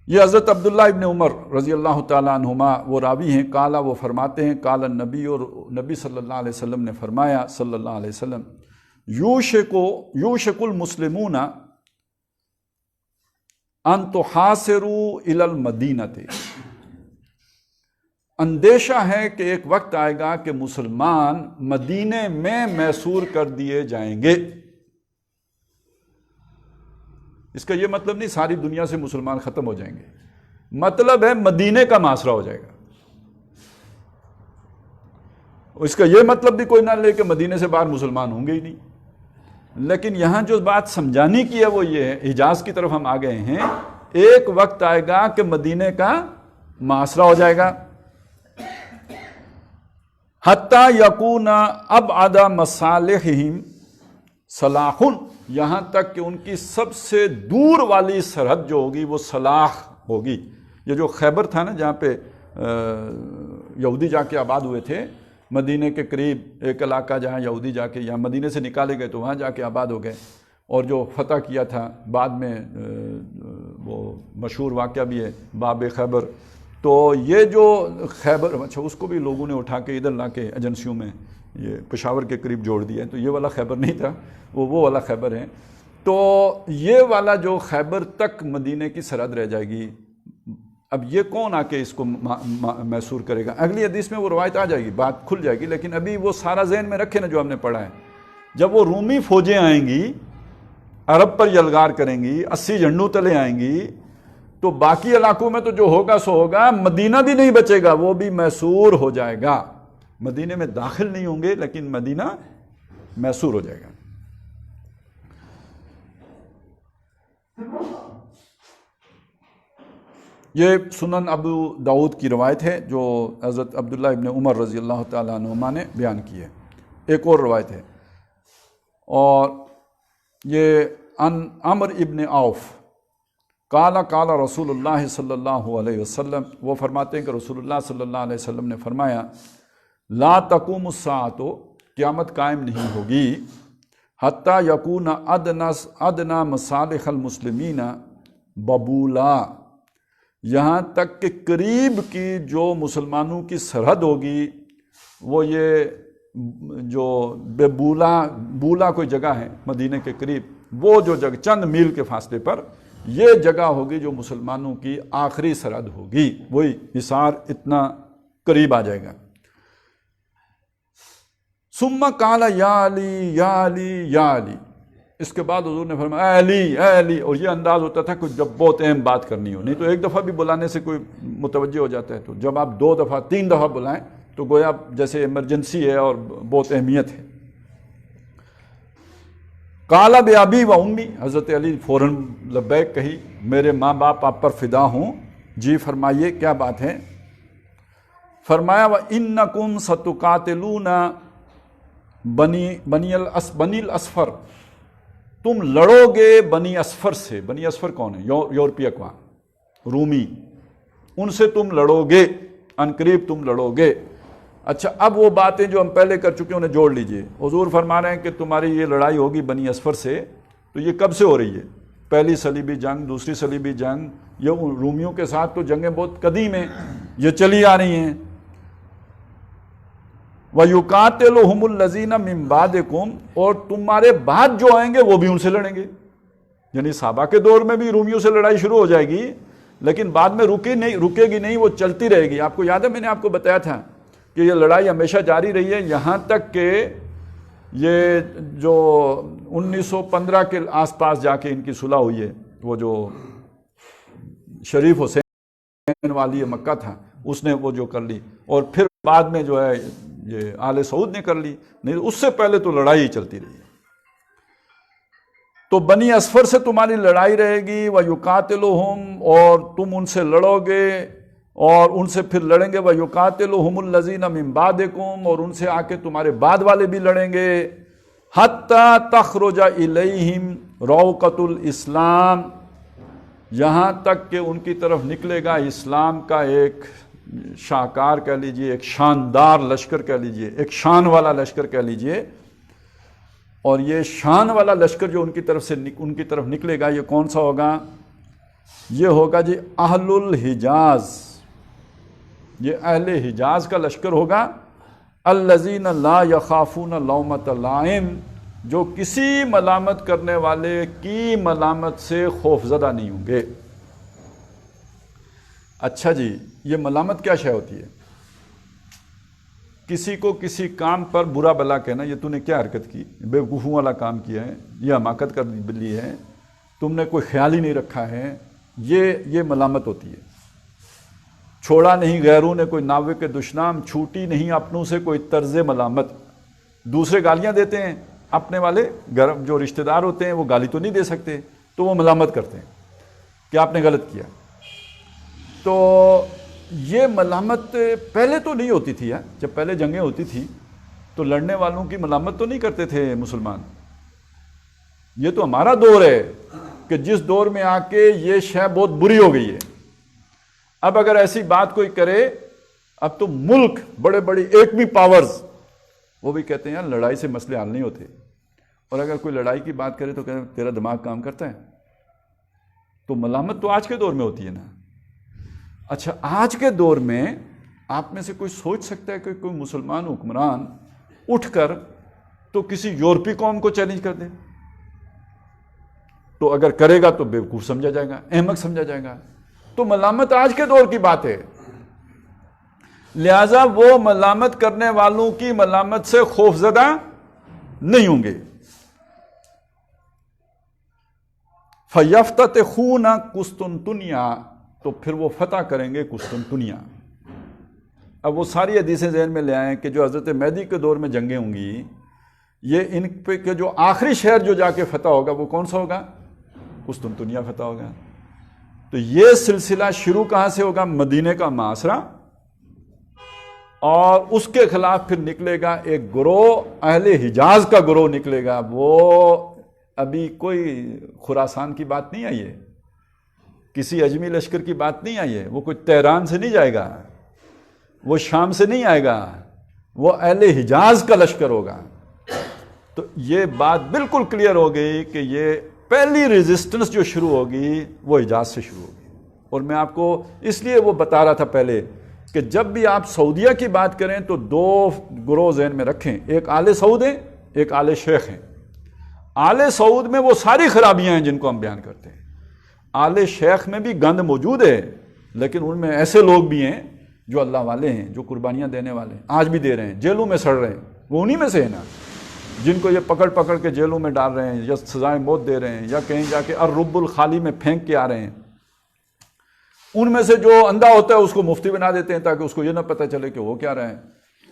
یہ حضرت عبداللہ ابن عمر رضی اللہ تعالیٰ عنہما وہ راوی ہیں، کالا وہ فرماتے ہیں، کالا نبی، اور نبی صلی اللہ علیہ وسلم نے فرمایا صلی اللہ علیہ وسلم، یوشک المسلمون ان تحاصروا الی المدینۃ، اندیشہ ہے کہ ایک وقت آئے گا کہ مسلمان مدینے میں محصور کر دیے جائیں گے۔ اس کا یہ مطلب نہیں ساری دنیا سے مسلمان ختم ہو جائیں گے، مطلب ہے مدینے کا محاصرہ ہو جائے گا۔ اس کا یہ مطلب بھی کوئی نہ لے کہ مدینے سے باہر مسلمان ہوں گے ہی نہیں، لیکن یہاں جو بات سمجھانے کی ہے وہ یہ ہے، حجاز کی طرف ہم آ گئے ہیں، ایک وقت آئے گا کہ مدینے کا محاصرہ ہو جائے گا، حتیٰ یکون ابعد مصالحہم صلاح، یہاں تک کہ ان کی سب سے دور والی سرحد جو ہوگی وہ صلاح ہوگی۔ یہ جو خیبر تھا نا، جہاں پہ یہودی جا کے آباد ہوئے تھے، مدینے کے قریب ایک علاقہ جہاں یہودی جا کے، یا مدینے سے نکالے گئے تو وہاں جا کے آباد ہو گئے، اور جو فتح کیا تھا بعد میں وہ مشہور واقعہ بھی ہے باب خیبر۔ تو یہ جو خیبر، اچھا اس کو بھی لوگوں نے اٹھا کے ادھر لا کے ایجنسیوں میں یہ پشاور کے قریب جوڑ دیا ہے، تو یہ والا خیبر نہیں تھا، وہ والا خیبر ہے۔ تو یہ والا جو خیبر تک مدینے کی سرحد رہ جائے گی، اب یہ کون آ کے اس کو محصور کرے گا؟ اگلی حدیث میں وہ روایت آ جائے گی، بات کھل جائے گی، لیکن ابھی وہ سارا ذہن میں رکھے نا جو ہم نے پڑھا ہے۔ جب وہ رومی فوجیں آئیں گی، عرب پر یلغار کریں گی، 80 جھنڈوں تلے آئیں گی، تو باقی علاقوں میں تو جو ہوگا سو ہوگا، مدینہ بھی نہیں بچے گا، وہ بھی محصور ہو جائے گا۔ مدینے میں داخل نہیں ہوں گے لیکن مدینہ محصور ہو جائے گا۔ یہ سنن ابو داؤد کی روایت ہے جو حضرت عبداللہ ابن عمر رضی اللہ تعالیٰ عنہما نے بیان کی ہے۔ ایک اور روایت ہے، اور یہ ان عمر ابن عوف قال قال رسول اللہ صلی اللہ علیہ وسلم، وہ فرماتے ہیں کہ رسول اللہ صلی اللہ علیہ وسلم نے فرمایا، لا تقوم الساعۃ، قیامت قائم نہیں ہوگی، حتیٰ یکون ادنی مصالح المسلمین ببولا، یہاں تک کہ قریب کی جو مسلمانوں کی سرحد ہوگی وہ یہ جو بے بولا کوئی جگہ ہے مدینے کے قریب، وہ جو جگہ چند میل کے فاصلے پر یہ جگہ ہوگی جو مسلمانوں کی آخری سرحد ہوگی، وہی حصار اتنا قریب آ جائے گا۔ ثم قال یا علی یا علی یا علی، اس کے بعد حضور نے فرمایا اے علی اے علی، اور یہ انداز ہوتا تھا کہ جب بہت اہم بات کرنی ہو، نہیں تو ایک دفعہ بھی بلانے سے کوئی متوجہ ہو جاتا ہے، تو جب آپ 2 دفعہ 3 دفعہ بلائیں تو گویا جیسے ایمرجنسی ہے اور بہت اہمیت ہے۔ قال بِأَبِي وَأُمِّي، حضرت علی فوراً لبیک کہی، میرے ماں باپ آپ پر فدا ہوں، جی فرمائیے کیا بات ہے؟ فرمایا وَإِنَّكُمْ سَتُقَاتِلُونَ بنی الاسفر، تم لڑو گے بنی اسفر سے۔ بنی اسفر کون ہے؟ یورپی اقوام، رومی، ان سے تم لڑو گے، عنقریب تم لڑو گے۔ اچھا، اب وہ باتیں جو ہم پہلے کر چکے انہیں جوڑ لیجئے۔ حضور فرما رہے ہیں کہ تمہاری یہ لڑائی ہوگی بنی اسفر سے، تو یہ کب سے ہو رہی ہے؟ پہلی صلیبی جنگ، دوسری صلیبی جنگ، یہ رومیوں کے ساتھ تو جنگیں بہت قدیم ہیں، یہ چلی آ رہی ہیں۔ وَيُقَاتِلُهُمُ الَّذِينَ مِن بَعْدِكُمْ، اور تمہارے بعد جو آئیں گے وہ بھی ان سے لڑیں گے۔ یعنی صحابہ کے دور میں بھی رومیوں سے لڑائی شروع ہو جائے گی، لیکن بعد میں رکے گی نہیں، وہ چلتی رہے گی۔ آپ کو یاد ہے میں نے آپ کو بتایا تھا کہ یہ لڑائی ہمیشہ جاری رہی ہے، یہاں تک کہ یہ جو 1915 کے آس پاس جا کے ان کی صلح ہوئی ہے، وہ جو شریف حسین والی مکہ تھا اس نے وہ جو کر لی، اور پھر بعد میں جو ہے یہ آل سعود نے کر لی، نہیں اس سے پہلے تو لڑائی ہی چلتی رہی ہے۔ تو بنی اسفر سے تمہاری لڑائی رہے گی، وَيُقَاتِلُهُمْ، اور تم ان سے لڑو گے، اور ان سے پھر لڑیں گے، وَيُقَاتِلُهُمُ الَّذِينَ مِن بَعْدِكُمْ، اور ان سے آ کے تمہارے بعد والے بھی لڑیں گے، حَتَّى تَخْرُجَ إِلَيْهِمْ رَوْقَةُ الْإِسْلَامِ، یہاں تک کہ ان کی طرف نکلے گا اسلام کا ایک شاہکار کہہ لیجئے، ایک شاندار لشکر کہہ لیجئے، ایک شان والا لشکر کہہ لیجئے۔ اور یہ شان والا لشکر جو ان کی طرف نکلے گا، یہ کون سا ہوگا؟ یہ ہوگا جی اہل الحجاز، یہ اہل حجاز کا لشکر ہوگا، الذین لا یخافون لومۃ لائم، جو کسی ملامت کرنے والے کی ملامت سے خوف زدہ نہیں ہوں گے۔ اچھا جی، یہ ملامت کیا شے ہوتی ہے؟ کسی کو کسی کام پر برا بلا کہنا، یہ تو نے کیا حرکت کی، بے وقوفوں والا کام کیا ہے، یہ حماقت کر لی ہے، تم نے کوئی خیال ہی نہیں رکھا ہے، یہ ملامت ہوتی ہے۔ چھوڑا نہیں غیروں نے کوئی ناوے کے دشنام، چھوٹی نہیں اپنوں سے کوئی طرز ملامت۔ دوسرے گالیاں دیتے ہیں، اپنے والے گھر جو رشتہ دار ہوتے ہیں وہ گالی تو نہیں دے سکتے، تو وہ ملامت کرتے ہیں کہ آپ نے غلط کیا۔ تو یہ ملامت پہلے تو نہیں ہوتی تھی، جب پہلے جنگیں ہوتی تھی تو لڑنے والوں کی ملامت تو نہیں کرتے تھے مسلمان۔ یہ تو ہمارا دور ہے کہ جس دور میں آ کے یہ شے بہت بری ہو گئی ہے۔ اب اگر ایسی بات کوئی کرے، اب تو ملک بڑے بڑے ایٹمی پاورز وہ بھی کہتے ہیں لڑائی سے مسئلے حل نہیں ہوتے، اور اگر کوئی لڑائی کی بات کرے تو کہتے ہیں تیرا دماغ کام کرتا ہے۔ تو ملامت تو آج کے دور میں ہوتی ہے نا۔ اچھا، آج کے دور میں آپ میں سے کوئی سوچ سکتا ہے کہ کوئی مسلمان حکمران اٹھ کر تو کسی یورپی قوم کو چیلنج کر دے؟ تو اگر کرے گا تو بیوقوف سمجھا جائے گا، احمق سمجھا جائے گا۔ تو ملامت آج کے دور کی بات ہے، لہذا وہ ملامت کرنے والوں کی ملامت سے خوف زدہ نہیں ہوں گے۔ فَيَفْتَتِحُونَ قسطنطنیہ، تو پھر وہ فتح کریں گے قسطنطنیہ۔ اب وہ ساری حدیثیں ذہن میں لے آئیں کہ جو حضرت مہدی کے دور میں جنگیں ہوں گی، یہ ان پہ کہ جو آخری شہر جو جا کے فتح ہوگا وہ کون سا ہوگا؟ قسطنطنیہ فتح ہوگا۔ تو یہ سلسلہ شروع کہاں سے ہوگا؟ مدینے کا محاصرہ، اور اس کے خلاف پھر نکلے گا ایک گروہ، اہل حجاز کا گروہ نکلے گا۔ وہ ابھی کوئی خراسان کی بات نہیں آئی ہے، کسی اجمی لشکر کی بات نہیں آئی ہے، وہ کوئی تہران سے نہیں جائے گا، وہ شام سے نہیں آئے گا، وہ اہل حجاز کا لشکر ہوگا۔ تو یہ بات بالکل کلیئر ہو گئی کہ یہ پہلی ریزسٹنس جو شروع ہوگی وہ حجاز سے شروع ہوگی۔ اور میں آپ کو اس لیے وہ بتا رہا تھا پہلے کہ جب بھی آپ سعودیہ کی بات کریں تو دو گروہ ذہن میں رکھیں، ایک آل سعود ہے، ایک آل شیخ ہیں۔ آل سعود میں وہ ساری خرابیاں ہیں جن کو ہم بیان کرتے ہیں، آل شیخ میں بھی گند موجود ہے، لیکن ان میں ایسے لوگ بھی ہیں جو اللہ والے ہیں، جو قربانیاں دینے والے ہیں، آج بھی دے رہے ہیں، جیلوں میں سڑ رہے ہیں، وہ انہی میں سے ہیں نا، جن کو یہ پکڑ پکڑ کے جیلوں میں ڈال رہے ہیں یا سزائے موت دے رہے ہیں یا کہیں جا کے الرب الخالی میں پھینک کے آ رہے ہیں۔ ان میں سے جو اندھا ہوتا ہے اس کو مفتی بنا دیتے ہیں تاکہ اس کو یہ نہ پتہ چلے کہ وہ کیا رہے ہیں،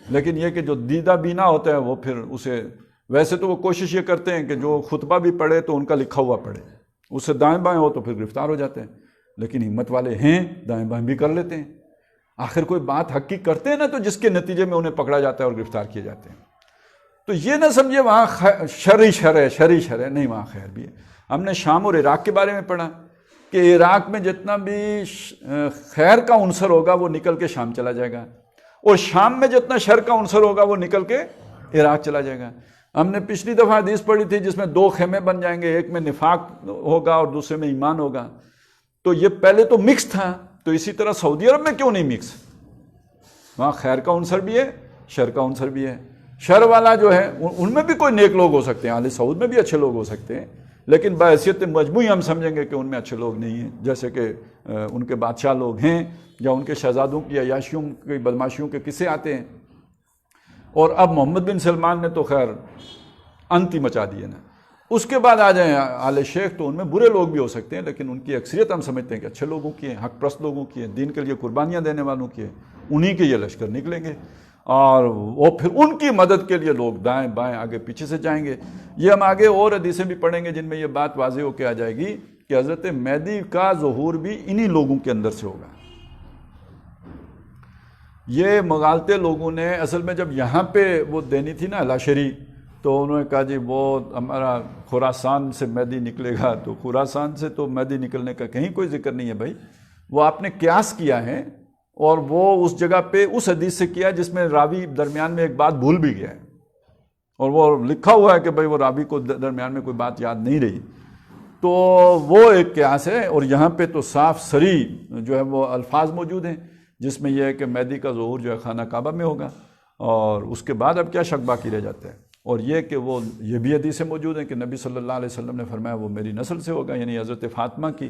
لیکن یہ کہ جو دیدہ بینا ہوتا ہے وہ پھر اسے، ویسے تو وہ کوشش یہ کرتے ہیں کہ جو خطبہ بھی پڑھے تو ان کا لکھا ہوا پڑھے، اس سے دائیں بائیں ہو تو پھر گرفتار ہو جاتے ہیں، لیکن ہمت والے ہیں دائیں بائیں بھی کر لیتے ہیں، آخر کوئی بات حق کی کرتے ہیں نا تو جس کے نتیجے میں انہیں پکڑا جاتا ہے اور گرفتار کیے جاتے ہیں۔ تو یہ نہ سمجھے وہاں شر ہے، نہیں، وہاں خیر بھی ہے۔ ہم نے شام اور عراق کے بارے میں پڑھا کہ عراق میں جتنا بھی خیر کا عنصر ہوگا وہ نکل کے شام چلا جائے گا، اور شام میں جتنا شر کا عنصر ہوگا وہ نکل کے عراق چلا جائے گا۔ ہم نے پچھلی دفعہ حدیث پڑھی تھی جس میں دو خیمے بن جائیں گے، ایک میں نفاق ہوگا اور دوسرے میں ایمان ہوگا۔ تو یہ پہلے تو مکس تھا، تو اسی طرح سعودی عرب میں کیوں نہیں مکس؟ وہاں خیر کا عنصر بھی ہے، شر کا عنصر بھی ہے۔ شر والا جو ہے ان میں بھی کوئی نیک لوگ ہو سکتے ہیں، آل سعود میں بھی اچھے لوگ ہو سکتے ہیں، لیکن بحیثیت مجموعی ہم سمجھیں گے کہ ان میں اچھے لوگ نہیں ہیں، جیسے کہ ان کے بادشاہ لوگ ہیں یا ان کے شہزادوں کی عیاشیوں کی بدماشیوں کے قصے آتے ہیں۔ اور اب محمد بن سلمان نے تو خیر انت ہی مچا دیے نا۔ اس کے بعد آ جائیں آل شیخ، تو ان میں برے لوگ بھی ہو سکتے ہیں، لیکن ان کی اکثریت ہم سمجھتے ہیں کہ اچھے لوگوں کی ہے، حق پرست لوگوں کی ہے، دین کے لیے قربانیاں دینے والوں کی ہے، انہی کے یہ لشکر نکلیں گے، اور وہ پھر ان کی مدد کے لیے لوگ دائیں بائیں آگے پیچھے سے جائیں گے۔ یہ ہم آگے اور حدیثیں بھی پڑھیں گے جن میں یہ بات واضح ہو کے آ جائے گی کہ حضرت مہدی کا ظہور بھی انہی لوگوں کے اندر سے ہوگا۔ یہ مغالطے لوگوں نے اصل میں جب یہاں پہ وہ دینی تھی نا لاشری، تو انہوں نے کہا جی وہ ہمارا خراسان سے مہدی نکلے گا، تو خراسان سے تو مہدی نکلنے کا کہیں کوئی ذکر نہیں ہے بھائی، وہ آپ نے قیاس کیا ہے، اور وہ اس جگہ پہ اس حدیث سے کیا جس میں راوی درمیان میں ایک بات بھول بھی گیا ہے، اور وہ لکھا ہوا ہے کہ بھائی وہ راوی کو درمیان میں کوئی بات یاد نہیں رہی، تو وہ ایک قیاس ہے، اور یہاں پہ تو صاف صریح جو ہے وہ الفاظ موجود ہیں جس میں یہ ہے کہ مہدی کا ظہور جو ہے خانہ کعبہ میں ہوگا، اور اس کے بعد اب کیا شک باقی رہ جاتا ہے؟ اور یہ کہ وہ یہ بھی حدیثیں موجود ہیں کہ نبی صلی اللہ علیہ وسلم نے فرمایا وہ میری نسل سے ہوگا، یعنی حضرت فاطمہ کی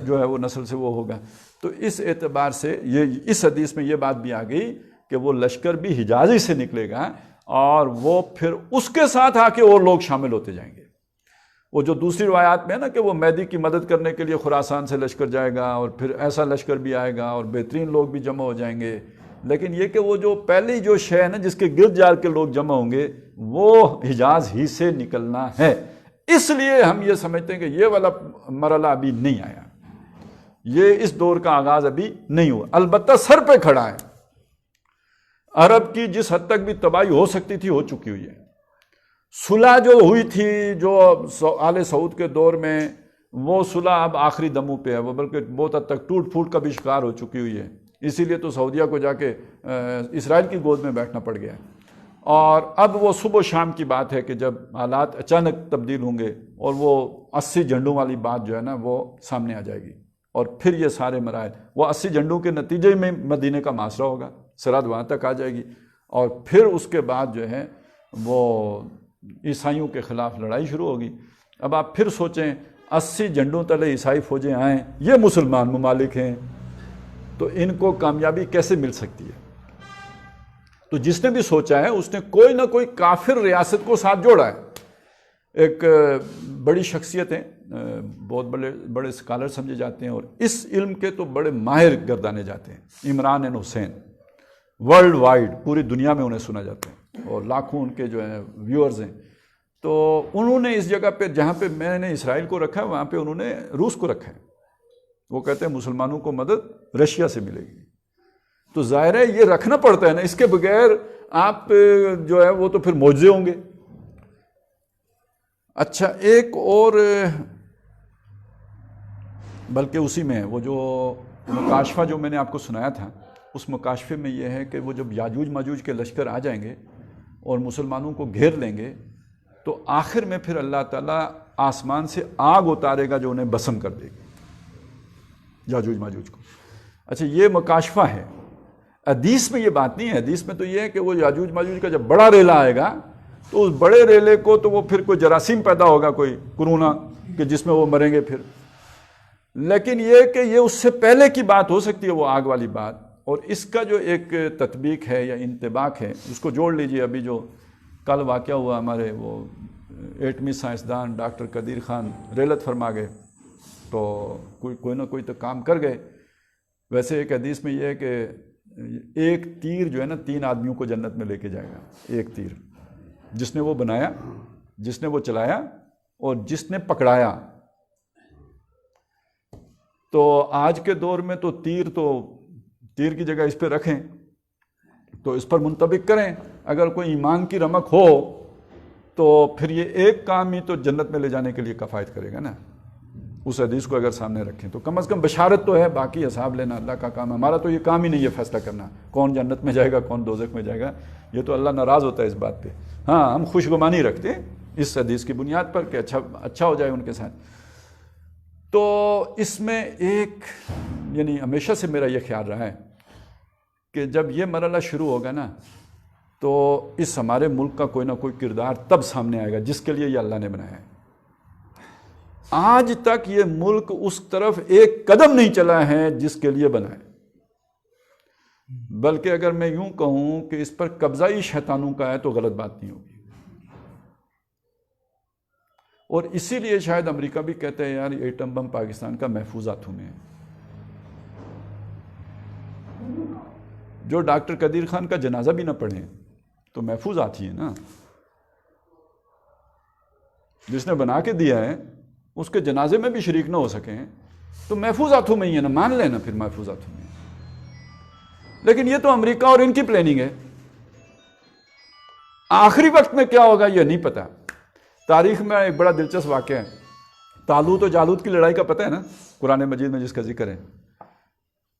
جو ہے وہ نسل سے وہ ہوگا۔ تو اس اعتبار سے یہ اس حدیث میں یہ بات بھی آ گئی کہ وہ لشکر بھی حجاز ہی سے نکلے گا، اور وہ پھر اس کے ساتھ آ کے اور لوگ شامل ہوتے جائیں گے۔ وہ جو دوسری روایات میں ہے نا کہ وہ مہدی کی مدد کرنے کے لیے خراسان سے لشکر جائے گا، اور پھر ایسا لشکر بھی آئے گا اور بہترین لوگ بھی جمع ہو جائیں گے، لیکن یہ کہ وہ جو پہلی جو شے ہے نا جس کے گرد جا کے لوگ جمع ہوں گے وہ حجاز ہی سے نکلنا ہے۔ اس لیے ہم یہ سمجھتے ہیں کہ یہ والا مرحلہ ابھی نہیں آیا، یہ اس دور کا آغاز ابھی نہیں ہوا، البتہ سر پہ کھڑا ہے۔ عرب کی جس حد تک بھی تباہی ہو سکتی تھی ہو چکی ہوئی ہے۔ صلح جو ہوئی تھی جو آل سعود کے دور میں، وہ صلح اب آخری دموں پہ ہے، وہ بلکہ بہت حد تک ٹوٹ پھوٹ کا بھی شکار ہو چکی ہوئی ہے۔ اسی لیے تو سعودیہ کو جا کے اسرائیل کی گود میں بیٹھنا پڑ گیا ہے۔ اور اب وہ صبح و شام کی بات ہے کہ جب حالات اچانک تبدیل ہوں گے اور وہ 80 جھنڈوں والی بات جو ہے نا وہ سامنے آ جائے گی، اور پھر یہ سارے مراحل، وہ 80 جھنڈوں کے نتیجے میں مدینے کا محاصرہ ہوگا، سرحد وہاں تک آ جائے گی، اور پھر اس کے بعد جو ہے وہ عیسائیوں کے خلاف لڑائی شروع ہوگی۔ اب آپ پھر سوچیں 80 جھنڈوں تلے عیسائی فوجیں آئیں، یہ مسلمان ممالک ہیں، تو ان کو کامیابی کیسے مل سکتی ہے؟ تو جس نے بھی سوچا ہے اس نے کوئی نہ کوئی کافر ریاست کو ساتھ جوڑا ہے۔ ایک بڑی شخصیت ہیں، بہت بڑے بڑے اسکالر سمجھے جاتے ہیں اور اس علم کے تو بڑے ماہر گردانے جاتے ہیں، عمران حسین، ورلڈ وائڈ پوری دنیا میں انہیں سنا جاتا ہے اور لاکھوں ان کے جو ہیں ویورز ہیں۔ تو انہوں نے اس جگہ پہ جہاں پہ میں نے اسرائیل کو رکھا ہے وہاں پہ انہوں نے روس کو رکھا ہے۔ وہ کہتے ہیں مسلمانوں کو مدد رشیا سے ملے گی۔ تو ظاہر ہے یہ رکھنا پڑتا ہے نا، اس کے بغیر آپ جو ہے وہ تو پھر معجزے ہوں گے۔ اچھا، ایک اور بلکہ اسی میں وہ جو مکاشفہ جو میں نے آپ کو سنایا تھا، اس مکاشفے میں یہ ہے کہ وہ جب یاجوج ماجوج کے لشکر آ جائیں گے اور مسلمانوں کو گھیر لیں گے تو آخر میں پھر اللہ تعالیٰ آسمان سے آگ اتارے گا جو انہیں بسم کر دے گی، یاجوج ماجوج کو۔ اچھا، یہ مکاشفہ ہے، حدیث میں یہ بات نہیں ہے۔ حدیث میں تو یہ ہے کہ وہ یاجوج ماجوج کا جب بڑا ریلا آئے گا تو اس بڑے ریلے کو تو وہ پھر کوئی جراثیم پیدا ہوگا، کوئی کرونا، کہ جس میں وہ مریں گے پھر۔ لیکن یہ کہ یہ اس سے پہلے کی بات ہو سکتی ہے، وہ آگ والی بات۔ اور اس کا جو ایک تطبیق ہے یا انطباق ہے، اس کو جوڑ لیجئے۔ ابھی جو کل واقعہ ہوا، ہمارے وہ ایٹمی سائنسدان ڈاکٹر قدیر خان ریلت فرما گئے، تو کوئی نہ کوئی تو کام کر گئے۔ ویسے ایک حدیث میں یہ ہے کہ ایک تیر جو ہے نا 3 آدمیوں کو جنت میں لے کے جائے گا۔ ایک تیر، جس نے وہ بنایا، جس نے وہ چلایا، اور جس نے پکڑایا۔ تو آج کے دور میں تو تیر کی جگہ اس پہ رکھیں تو اس پر منطبق کریں۔ اگر کوئی ایمان کی رمق ہو تو پھر یہ ایک کام ہی تو جنت میں لے جانے کے لیے کفایت کرے گا نا۔ اس حدیث کو اگر سامنے رکھیں تو کم از کم بشارت تو ہے، باقی حساب لینا اللہ کا کام ہے۔ ہمارا تو یہ کام ہی نہیں ہے فیصلہ کرنا کون جنت میں جائے گا کون دوزخ میں جائے گا، یہ تو اللہ ناراض ہوتا ہے اس بات پہ۔ ہاں، ہم خوشگمانی رکھتے ہیں اس حدیث کی بنیاد پر کہ اچھا ہو جائے ان کے ساتھ۔ تو اس میں ایک یعنی ہمیشہ سے میرا یہ خیال رہا ہے کہ جب یہ مرحلہ شروع ہوگا نا تو اس ہمارے ملک کا کوئی نہ کوئی کردار تب سامنے آئے گا جس کے لیے یہ اللہ نے بنایا ہے۔ آج تک یہ ملک اس طرف ایک قدم نہیں چلا ہے جس کے لیے بنا ہے، بلکہ اگر میں یوں کہوں کہ اس پر قبضہ ہی شیطانوں کا ہے تو غلط بات نہیں ہوگی۔ اور اسی لیے شاید امریکہ بھی کہتا ہے یار ایٹم بم پاکستان کا محفوظ ہاتھوں میں ہے۔ جو ڈاکٹر قدیر خان کا جنازہ بھی نہ پڑھیں تو محفوظ ہاتھی ہے نا، جس نے بنا کے دیا ہے اس کے جنازے میں بھی شریک نہ ہو سکیں تو محفوظ ہاتھوں میں ہی ہے نا، مان لینا پھر محفوظ ہاتھوں میں۔ لیکن یہ تو امریکہ اور ان کی پلاننگ ہے، آخری وقت میں کیا ہوگا یہ نہیں پتا۔ تاریخ میں ایک بڑا دلچسپ واقعہ ہے، طالوت و جالوت کی لڑائی کا پتہ ہے نا، قرآن مجید میں جس کا ذکر ہے۔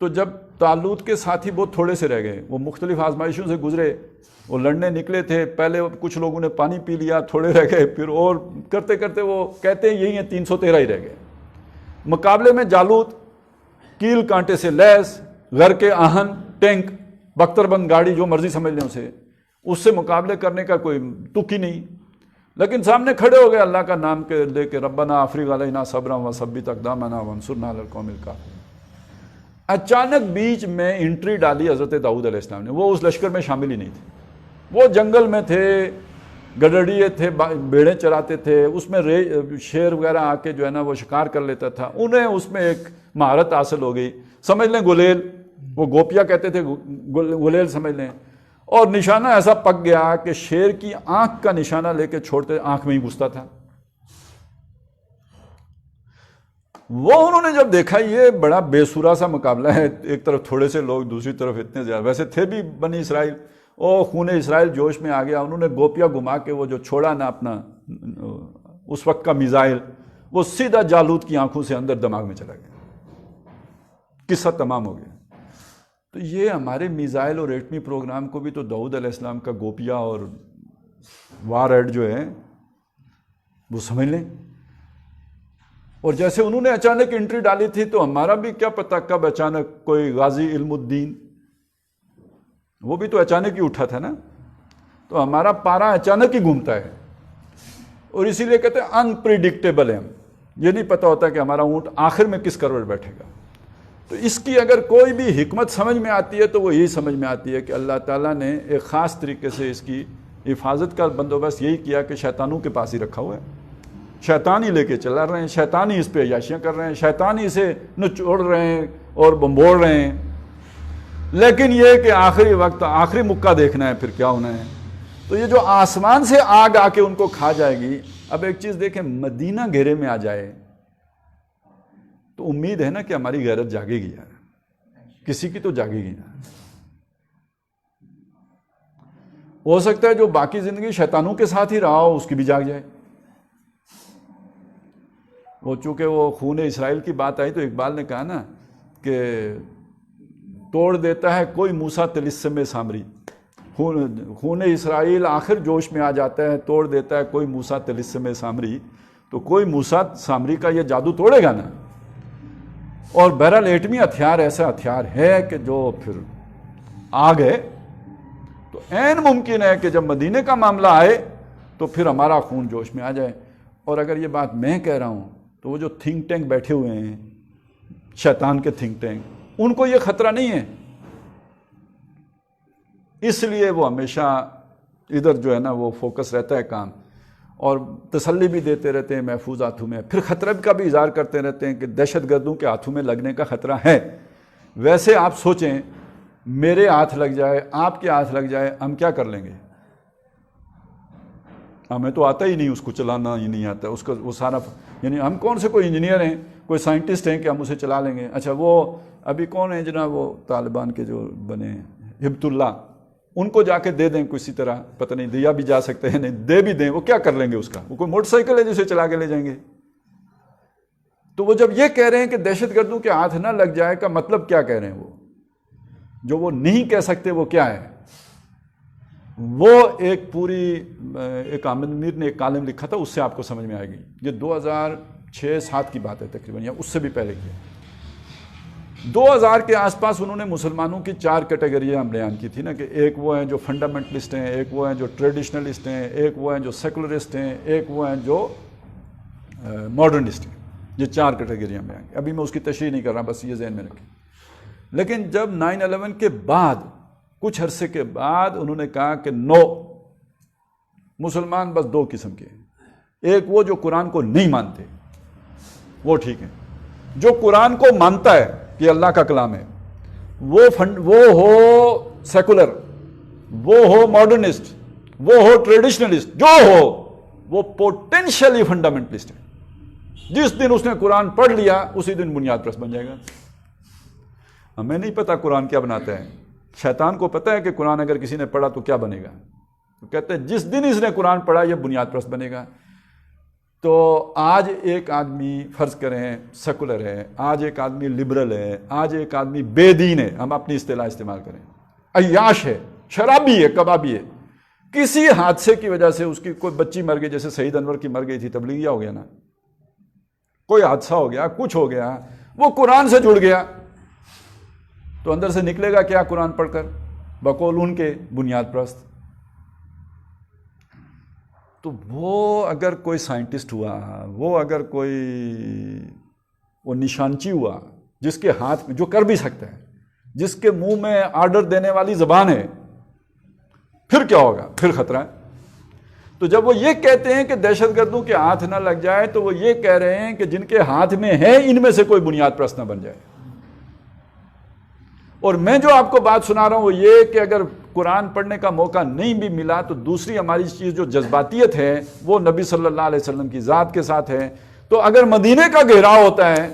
تو جب طالوت کے ساتھی بہت تھوڑے سے رہ گئے، وہ مختلف آزمائشوں سے گزرے، وہ لڑنے نکلے تھے، پہلے کچھ لوگوں نے پانی پی لیا، تھوڑے رہ گئے، پھر اور کرتے کرتے وہ کہتے ہیں یہی ہیں 313 ہی رہ گئے۔ مقابلے میں جالوت کیل کانٹے سے لیس، غر کے آہن، ٹینک، بختر بند گاڑی، جو مرضی سمجھ لیں اسے، اس سے مقابلے کرنے کا کوئی تک ہی نہیں، لیکن سامنے کھڑے ہو گئے اللہ کا نام کے لے کے، ربنا افرغ علینا صبرا وثبت اقدامنا وانصرنا علی القوم الکافرین۔ اچانک بیچ میں انٹری ڈالی حضرت داؤد علیہ السلام نے، وہ اس لشکر میں شامل ہی نہیں تھے، وہ جنگل میں تھے، گڈریے تھے، بیڑیں چراتے تھے، اس میں شیر وغیرہ آ کے جو ہے نا وہ شکار کر لیتا تھا، انہیں اس میں ایک مہارت حاصل ہو گئی، سمجھ لیں گلیل، وہ گوپیا کہتے تھے، گلیل سمجھ لیں، اور نشانہ ایسا پک گیا کہ شیر کی آنکھ کا نشانہ لے کے چھوڑتے آنکھ میں ہی گھستا تھا۔ وہ انہوں نے جب دیکھا یہ بڑا بے سورا سا مقابلہ ہے، ایک طرف تھوڑے سے لوگ، دوسری طرف اتنے زیادہ، ویسے تھے بھی بنی اسرائیل، او خون اسرائیل جوش میں آ گیا، انہوں نے گوپیا گھما کے وہ جو چھوڑا نا اپنا اس وقت کا میزائل، وہ سیدھا جالوت کی آنکھوں سے اندر دماغ میں چلا گیا، قصہ تمام ہو گیا۔ تو یہ ہمارے میزائل اور ایٹمی پروگرام کو بھی تو داؤد علیہ السلام کا گوپیا اور وار ایڈ جو ہے وہ سمجھ لیں، اور جیسے انہوں نے اچانک انٹری ڈالی تھی تو ہمارا بھی کیا پتہ کب اچانک کوئی غازی علم الدین، وہ بھی تو اچانک ہی اٹھا تھا نا، تو ہمارا پارا اچانک ہی گھومتا ہے، اور اسی لیے کہتے ہیں انپریڈکٹیبل ہے، ہم یہ نہیں پتہ ہوتا کہ ہمارا اونٹ آخر میں کس کروٹ بیٹھے گا۔ تو اس کی اگر کوئی بھی حکمت سمجھ میں آتی ہے تو وہ یہی سمجھ میں آتی ہے کہ اللہ تعالیٰ نے ایک خاص طریقے سے اس کی حفاظت کا بندوبست یہی کیا کہ شیطانوں کے پاس ہی رکھا ہوا ہے، شیطان ہی لے کے چلا رہے ہیں، شیطان ہی اس پہ عیاشیاں کر رہے ہیں، شیطان ہی اسے نچوڑ رہے ہیں اور بمبوڑ رہے ہیں، لیکن یہ کہ آخری وقت آخری مکہ دیکھنا ہے پھر کیا ہونا ہے۔ تو یہ جو آسمان سے آگ آ کے ان کو کھا جائے گی، اب ایک چیز دیکھیں، مدینہ گھیرے میں آ جائے تو امید ہے نا کہ ہماری غیرت جاگے گی یار، کسی کی تو جاگے گی نا۔ ہو سکتا ہے جو باقی زندگی شیطانوں کے ساتھ ہی رہا ہو اس کی بھی جاگ جائے۔ وہ چونکہ وہ خون اسرائیل کی بات آئی تو اقبال نے کہا نا کہ توڑ دیتا ہے کوئی موسیٰ طلسم سامری، خون اسرائیل آخر جوش میں آ جاتا ہے، توڑ دیتا ہے کوئی موسیٰ طلسم سامری، تو کوئی موسیٰ سامری کا یہ جادو توڑے گا نا۔ اور بہرحال ایٹمی ہتھیار ایسا ہتھیار ہے کہ جو پھر آ گئے تو عین ممکن ہے کہ جب مدینے کا معاملہ آئے تو پھر ہمارا خون جوش میں آ جائے۔ اور اگر یہ بات میں کہہ رہا ہوں تو وہ جو تھنک ٹینک بیٹھے ہوئے ہیں، شیطان کے تھنک ٹینک، ان کو یہ خطرہ نہیں ہے، اس لیے وہ ہمیشہ ادھر جو ہے نا وہ فوکس رہتا ہے کام، اور تسلی بھی دیتے رہتے ہیں محفوظ ہاتھوں میں، پھر خطرہ کا بھی اظہار کرتے رہتے ہیں کہ دہشت گردوں کے ہاتھوں میں لگنے کا خطرہ ہے۔ ویسے آپ سوچیں میرے ہاتھ لگ جائے، آپ کے ہاتھ لگ جائے، ہم کیا کر لیں گے؟ ہمیں تو آتا ہی نہیں، اس کو چلانا ہی نہیں آتا، اس کا وہ سارا، یعنی ہم کون سے کوئی انجینئر ہیں، کوئی سائنٹسٹ ہیں کہ ہم اسے چلا لیں گے؟ اچھا وہ ابھی کون ہیں جناب وہ طالبان کے جو بنے ہبت اللہ، ان کو جا کے دے دیں کسی طرح، پتہ نہیں دیا بھی جا سکتے ہیں، نہیں دے بھی دیں، وہ کیا کر لیں گے اس کا؟ وہ کوئی موٹر سائیکل ہے جسے چلا کے لے جائیں گے؟ تو وہ جب یہ کہہ رہے ہیں کہ دہشت گردوں کے ہاتھ نہ لگ جائے کا مطلب کیا کہہ رہے ہیں؟ وہ جو وہ نہیں کہہ سکتے وہ کیا ہے؟ وہ ایک پوری ایک آمد میر نے ایک کالم لکھا تھا، اس سے آپ کو سمجھ میں آئے گی، یہ 2006-07 کی بات ہے تقریباً، یا اس سے بھی پہلے کی ہے۔ 2000 کے آس پاس انہوں نے مسلمانوں کی 4 کیٹیگریاں بیان کی تھی نا، کہ ایک وہ ہیں جو فنڈامنٹلسٹ ہیں، ایک وہ ہیں جو ٹریڈیشنلسٹ ہیں، ایک وہ ہیں جو سیکولرسٹ ہیں، ایک وہ ہیں جو ماڈرنسٹ ہیں۔ یہ 4 کیٹیگریاں بیان کی، ابھی میں اس کی تشریح نہیں کر رہا، بس یہ ذہن میں رکھیں۔ لیکن جب 9/11 کے بعد کچھ عرصے کے بعد انہوں نے کہا کہ نو، مسلمان بس 2 قسم کے ہیں، ایک وہ جو قرآن کو نہیں مانتے، وہ ٹھیک ہے، جو قرآن کو مانتا ہے کہ اللہ کا کلام ہے، وہ ہو سیکولر، وہ ہو ماڈرنسٹ، وہ ہو ٹریڈیشنلسٹ، جو ہو وہ پوٹینشلی فنڈامنٹلسٹ ہے۔ جس دن اس نے قرآن پڑھ لیا اسی دن بنیاد پرست بن جائے گا۔ ہمیں نہیں پتا قرآن کیا بناتا ہے، شیطان کو پتا ہے کہ قرآن اگر کسی نے پڑھا تو کیا بنے گا، تو کہتے ہیں جس دن اس نے قرآن پڑھا یہ بنیاد پرست بنے گا۔ تو آج ایک آدمی فرض کریں سیکولر ہے، آج ایک آدمی لبرل ہے، آج ایک آدمی بے دین ہے، ہم اپنی اصطلاح استعمال کریں، عیاش ہے، شرابی ہے، کبابی ہے، کسی حادثے کی وجہ سے اس کی کوئی بچی مر گئی، جیسے سعید انور کی مر گئی تھی، تبلیغیہ ہو گیا نا، کوئی حادثہ ہو گیا، کچھ ہو گیا، وہ قرآن سے جڑ گیا، تو اندر سے نکلے گا کیا قرآن پڑھ کر؟ بقول ان کے بنیاد پرست۔ تو وہ اگر کوئی سائنٹسٹ ہوا، وہ اگر کوئی وہ نشانچی ہوا جس کے ہاتھ میں جو کر بھی سکتا ہے، جس کے منہ میں آرڈر دینے والی زبان ہے، پھر کیا ہوگا؟ پھر خطرہ ہے۔ تو جب وہ یہ کہتے ہیں کہ دہشت گردوں کے ہاتھ نہ لگ جائے، تو وہ یہ کہہ رہے ہیں کہ جن کے ہاتھ میں ہے ان میں سے کوئی بنیاد پرست نہ بن جائے۔ اور میں جو آپ کو بات سنا رہا ہوں وہ یہ کہ اگر قرآن پڑھنے کا موقع نہیں بھی ملا تو دوسری ہماری چیز جو جذباتیت ہے وہ نبی صلی اللہ علیہ وسلم کی ذات کے ساتھ ہے، تو اگر مدینے کا گھیراؤ ہوتا ہے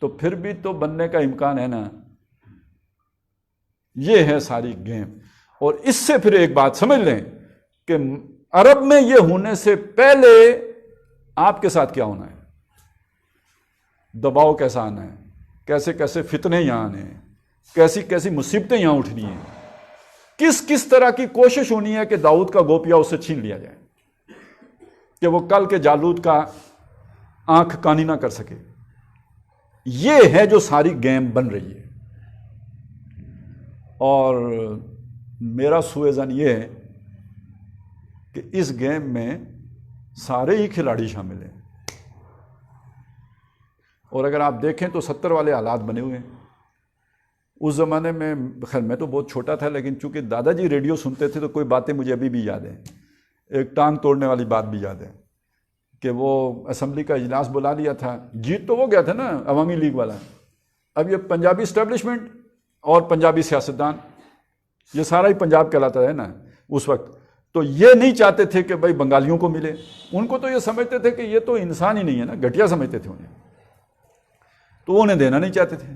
تو پھر بھی تو بننے کا امکان ہے نا۔ یہ ہے ساری گیم۔ اور اس سے پھر ایک بات سمجھ لیں کہ عرب میں یہ ہونے سے پہلے آپ کے ساتھ کیا ہونا ہے، دباؤ کیسا آنا ہے، کیسے کیسے فتنے یہاں آنے ہیں، کیسی کیسی مصیبتیں یہاں اٹھنی ہیں، کس کس طرح کی کوشش ہونی ہے کہ داؤد کا گوپیا اسے چھین لیا جائے، کہ وہ کل کے جالوت کا آنکھ کانی نہ کر سکے۔ یہ ہے جو ساری گیم بن رہی ہے۔ اور میرا سوء ظن یہ ہے کہ اس گیم میں سارے ہی کھلاڑی شامل ہیں، اور اگر آپ دیکھیں تو 70 والے حالات بنے ہوئے ہیں۔ اس زمانے میں خیر میں تو بہت چھوٹا تھا، لیکن چونکہ دادا جی ریڈیو سنتے تھے تو کوئی باتیں مجھے ابھی بھی یاد ہیں۔ ایک ٹانگ توڑنے والی بات بھی یاد ہے کہ وہ اسمبلی کا اجلاس بلا لیا تھا، جیت تو وہ گیا تھا نا عوامی لیگ والا، اب یہ پنجابی اسٹیبلشمنٹ اور پنجابی سیاستدان، یہ سارا ہی پنجاب کہلاتا ہے نا اس وقت، تو یہ نہیں چاہتے تھے کہ بھائی بنگالیوں کو ملے، ان کو تو یہ سمجھتے تھے کہ یہ تو انسان ہی نہیں ہے نا، گھٹیا سمجھتے تھے انہیں، تو انہیں دینا نہیں چاہتے تھے۔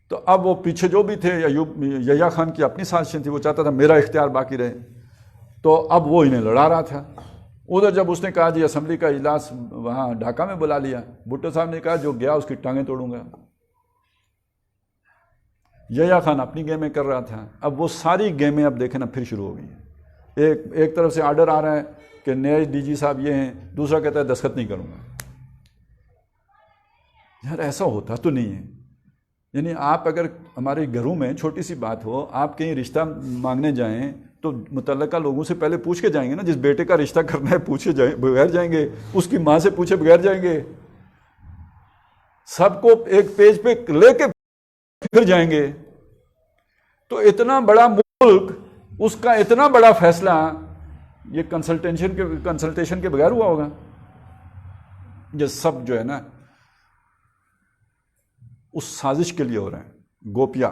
تو اب وہ پیچھے جو بھی تھے، یحییٰ خان کی اپنی سازشیں تھیں، وہ چاہتا تھا میرا اختیار باقی رہے، تو اب وہ انہیں لڑا رہا تھا۔ ادھر جب اس نے کہا جی اسمبلی کا اجلاس وہاں ڈھاکہ میں بلا لیا، بھٹو صاحب نے کہا جو گیا اس کی ٹانگیں توڑوں گا۔ یحییٰ خان اپنی گیمیں کر رہا تھا۔ اب وہ ساری گیمیں اب دیکھیں نا پھر شروع ہو گئی ہیں۔ ایک طرف سے آرڈر آ رہا ہے کہ نئے ڈی جی صاحب یہ ہیں، دوسرا کہتا ہے دستخط نہیں کروں گا۔ یار ایسا ہوتا تو نہیں ہے۔ یعنی آپ اگر ہمارے گھروں میں چھوٹی سی بات ہو، آپ کہیں رشتہ مانگنے جائیں تو متعلقہ لوگوں سے پہلے پوچھ کے جائیں گے نا، جس بیٹے کا رشتہ کرنا ہے پوچھے بغیر جائیں گے، اس کی ماں سے پوچھے بغیر جائیں گے، سب کو ایک پیج پہ لے کے پھر جائیں گے۔ تو اتنا بڑا ملک، اس کا اتنا بڑا فیصلہ یہ کنسلٹیشن کے بغیر ہوا ہوگا؟ یہ سب جو ہے نا اس سازش کے لیے ہو رہا ہے۔ گوپیا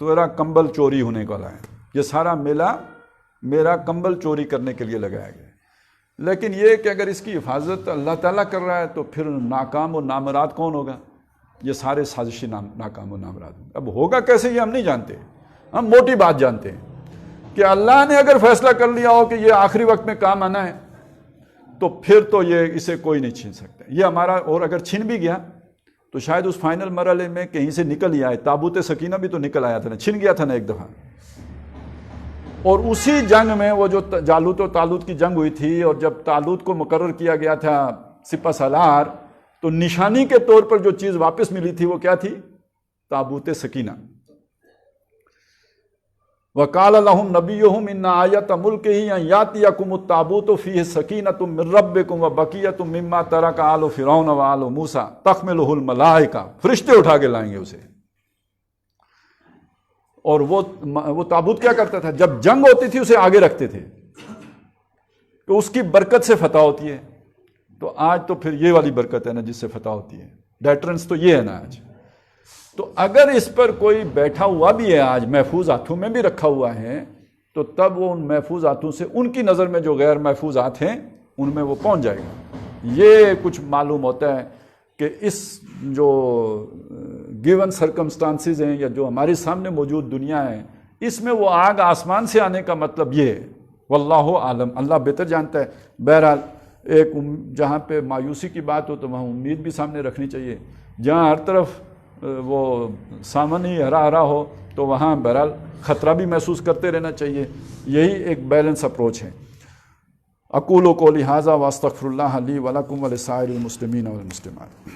تیرا کمبل چوری ہونے والا ہے، یہ سارا میلہ میرا کمبل چوری کرنے کے لیے لگایا گیا ہے۔ لیکن یہ کہ اگر اس کی حفاظت اللہ تعالیٰ کر رہا ہے تو پھر ناکام و نامراد کون ہوگا؟ یہ سارے سازشی ناکام و نامراد ہوں۔ اب ہوگا کیسے یہ ہم نہیں جانتے، ہم موٹی بات جانتے ہیں کہ اللہ نے اگر فیصلہ کر لیا ہو کہ یہ آخری وقت میں کام آنا ہے تو پھر تو یہ اسے کوئی نہیں چھین سکتا یہ ہمارا۔ اور اگر چھن بھی گیا تو شاید اس فائنل مرحلے میں کہیں سے نکل ہی آئے۔ تابوت سکینہ بھی تو نکل آیا تھا نا، چھن گیا تھا نا ایک دفعہ۔ اور اسی جنگ میں وہ جو جالوت و طالوت کی جنگ ہوئی تھی، اور جب طالوت کو مقرر کیا گیا تھا سپہ سالار، تو نشانی کے طور پر جو چیز واپس ملی تھی وہ کیا تھی؟ تابوت سکینہ۔ وَقَالَ لَهُمْ نَبِيُّهُمْ إِنَّ آيَةَ مُلْكِهِ أَن يَأْتِيَكُمُ التَّابُوتُ فِيهِ سَكِينَةٌ مِّن رَّبِّكُمْ وَبَقِيَّةٌ مِّمَّا تَرَكَ آلُ فِرْعَوْنَ وَآلُ مُوسَىٰ تَحْمِلُهُ الْمَلَائِكَةُ، فرشتے اٹھا کے لائیں گے اسے۔ اور وہ تابوت کیا کرتا تھا؟ جب جنگ ہوتی تھی اسے آگے رکھتے تھے تو اس کی برکت سے فتح ہوتی ہے۔ تو آج تو پھر یہ والی برکت ہے نا جس سے فتح ہوتی ہے، ڈیٹرنس تو یہ ہے نا آج۔ تو اگر اس پر کوئی بیٹھا ہوا بھی ہے آج، محفوظ ہاتھوں میں بھی رکھا ہوا ہے، تو تب وہ ان محفوظ ہاتھوں سے ان کی نظر میں جو غیر محفوظ ہاتھ ہیں ان میں وہ پہنچ جائے گا۔ یہ کچھ معلوم ہوتا ہے کہ اس جو گیون سرکمسٹانسز ہیں یا جو ہمارے سامنے موجود دنیا ہے، اس میں وہ آگ آسمان سے آنے کا مطلب یہ ہے۔ واللہ عالم، اللہ بہتر جانتا ہے۔ بہرحال ایک جہاں پہ مایوسی کی بات ہو تو وہاں امید بھی سامنے رکھنی چاہیے، جہاں ہر طرف وہ سامن ہی ہرا ہرا ہو تو وہاں بہرحال خطرہ بھی محسوس کرتے رہنا چاہیے۔ یہی ایک بیلنس اپروچ ہے۔ اقول قولی ھذا واستغفر اللہ لی ولکم ولسائر المسلمین والمسلمات۔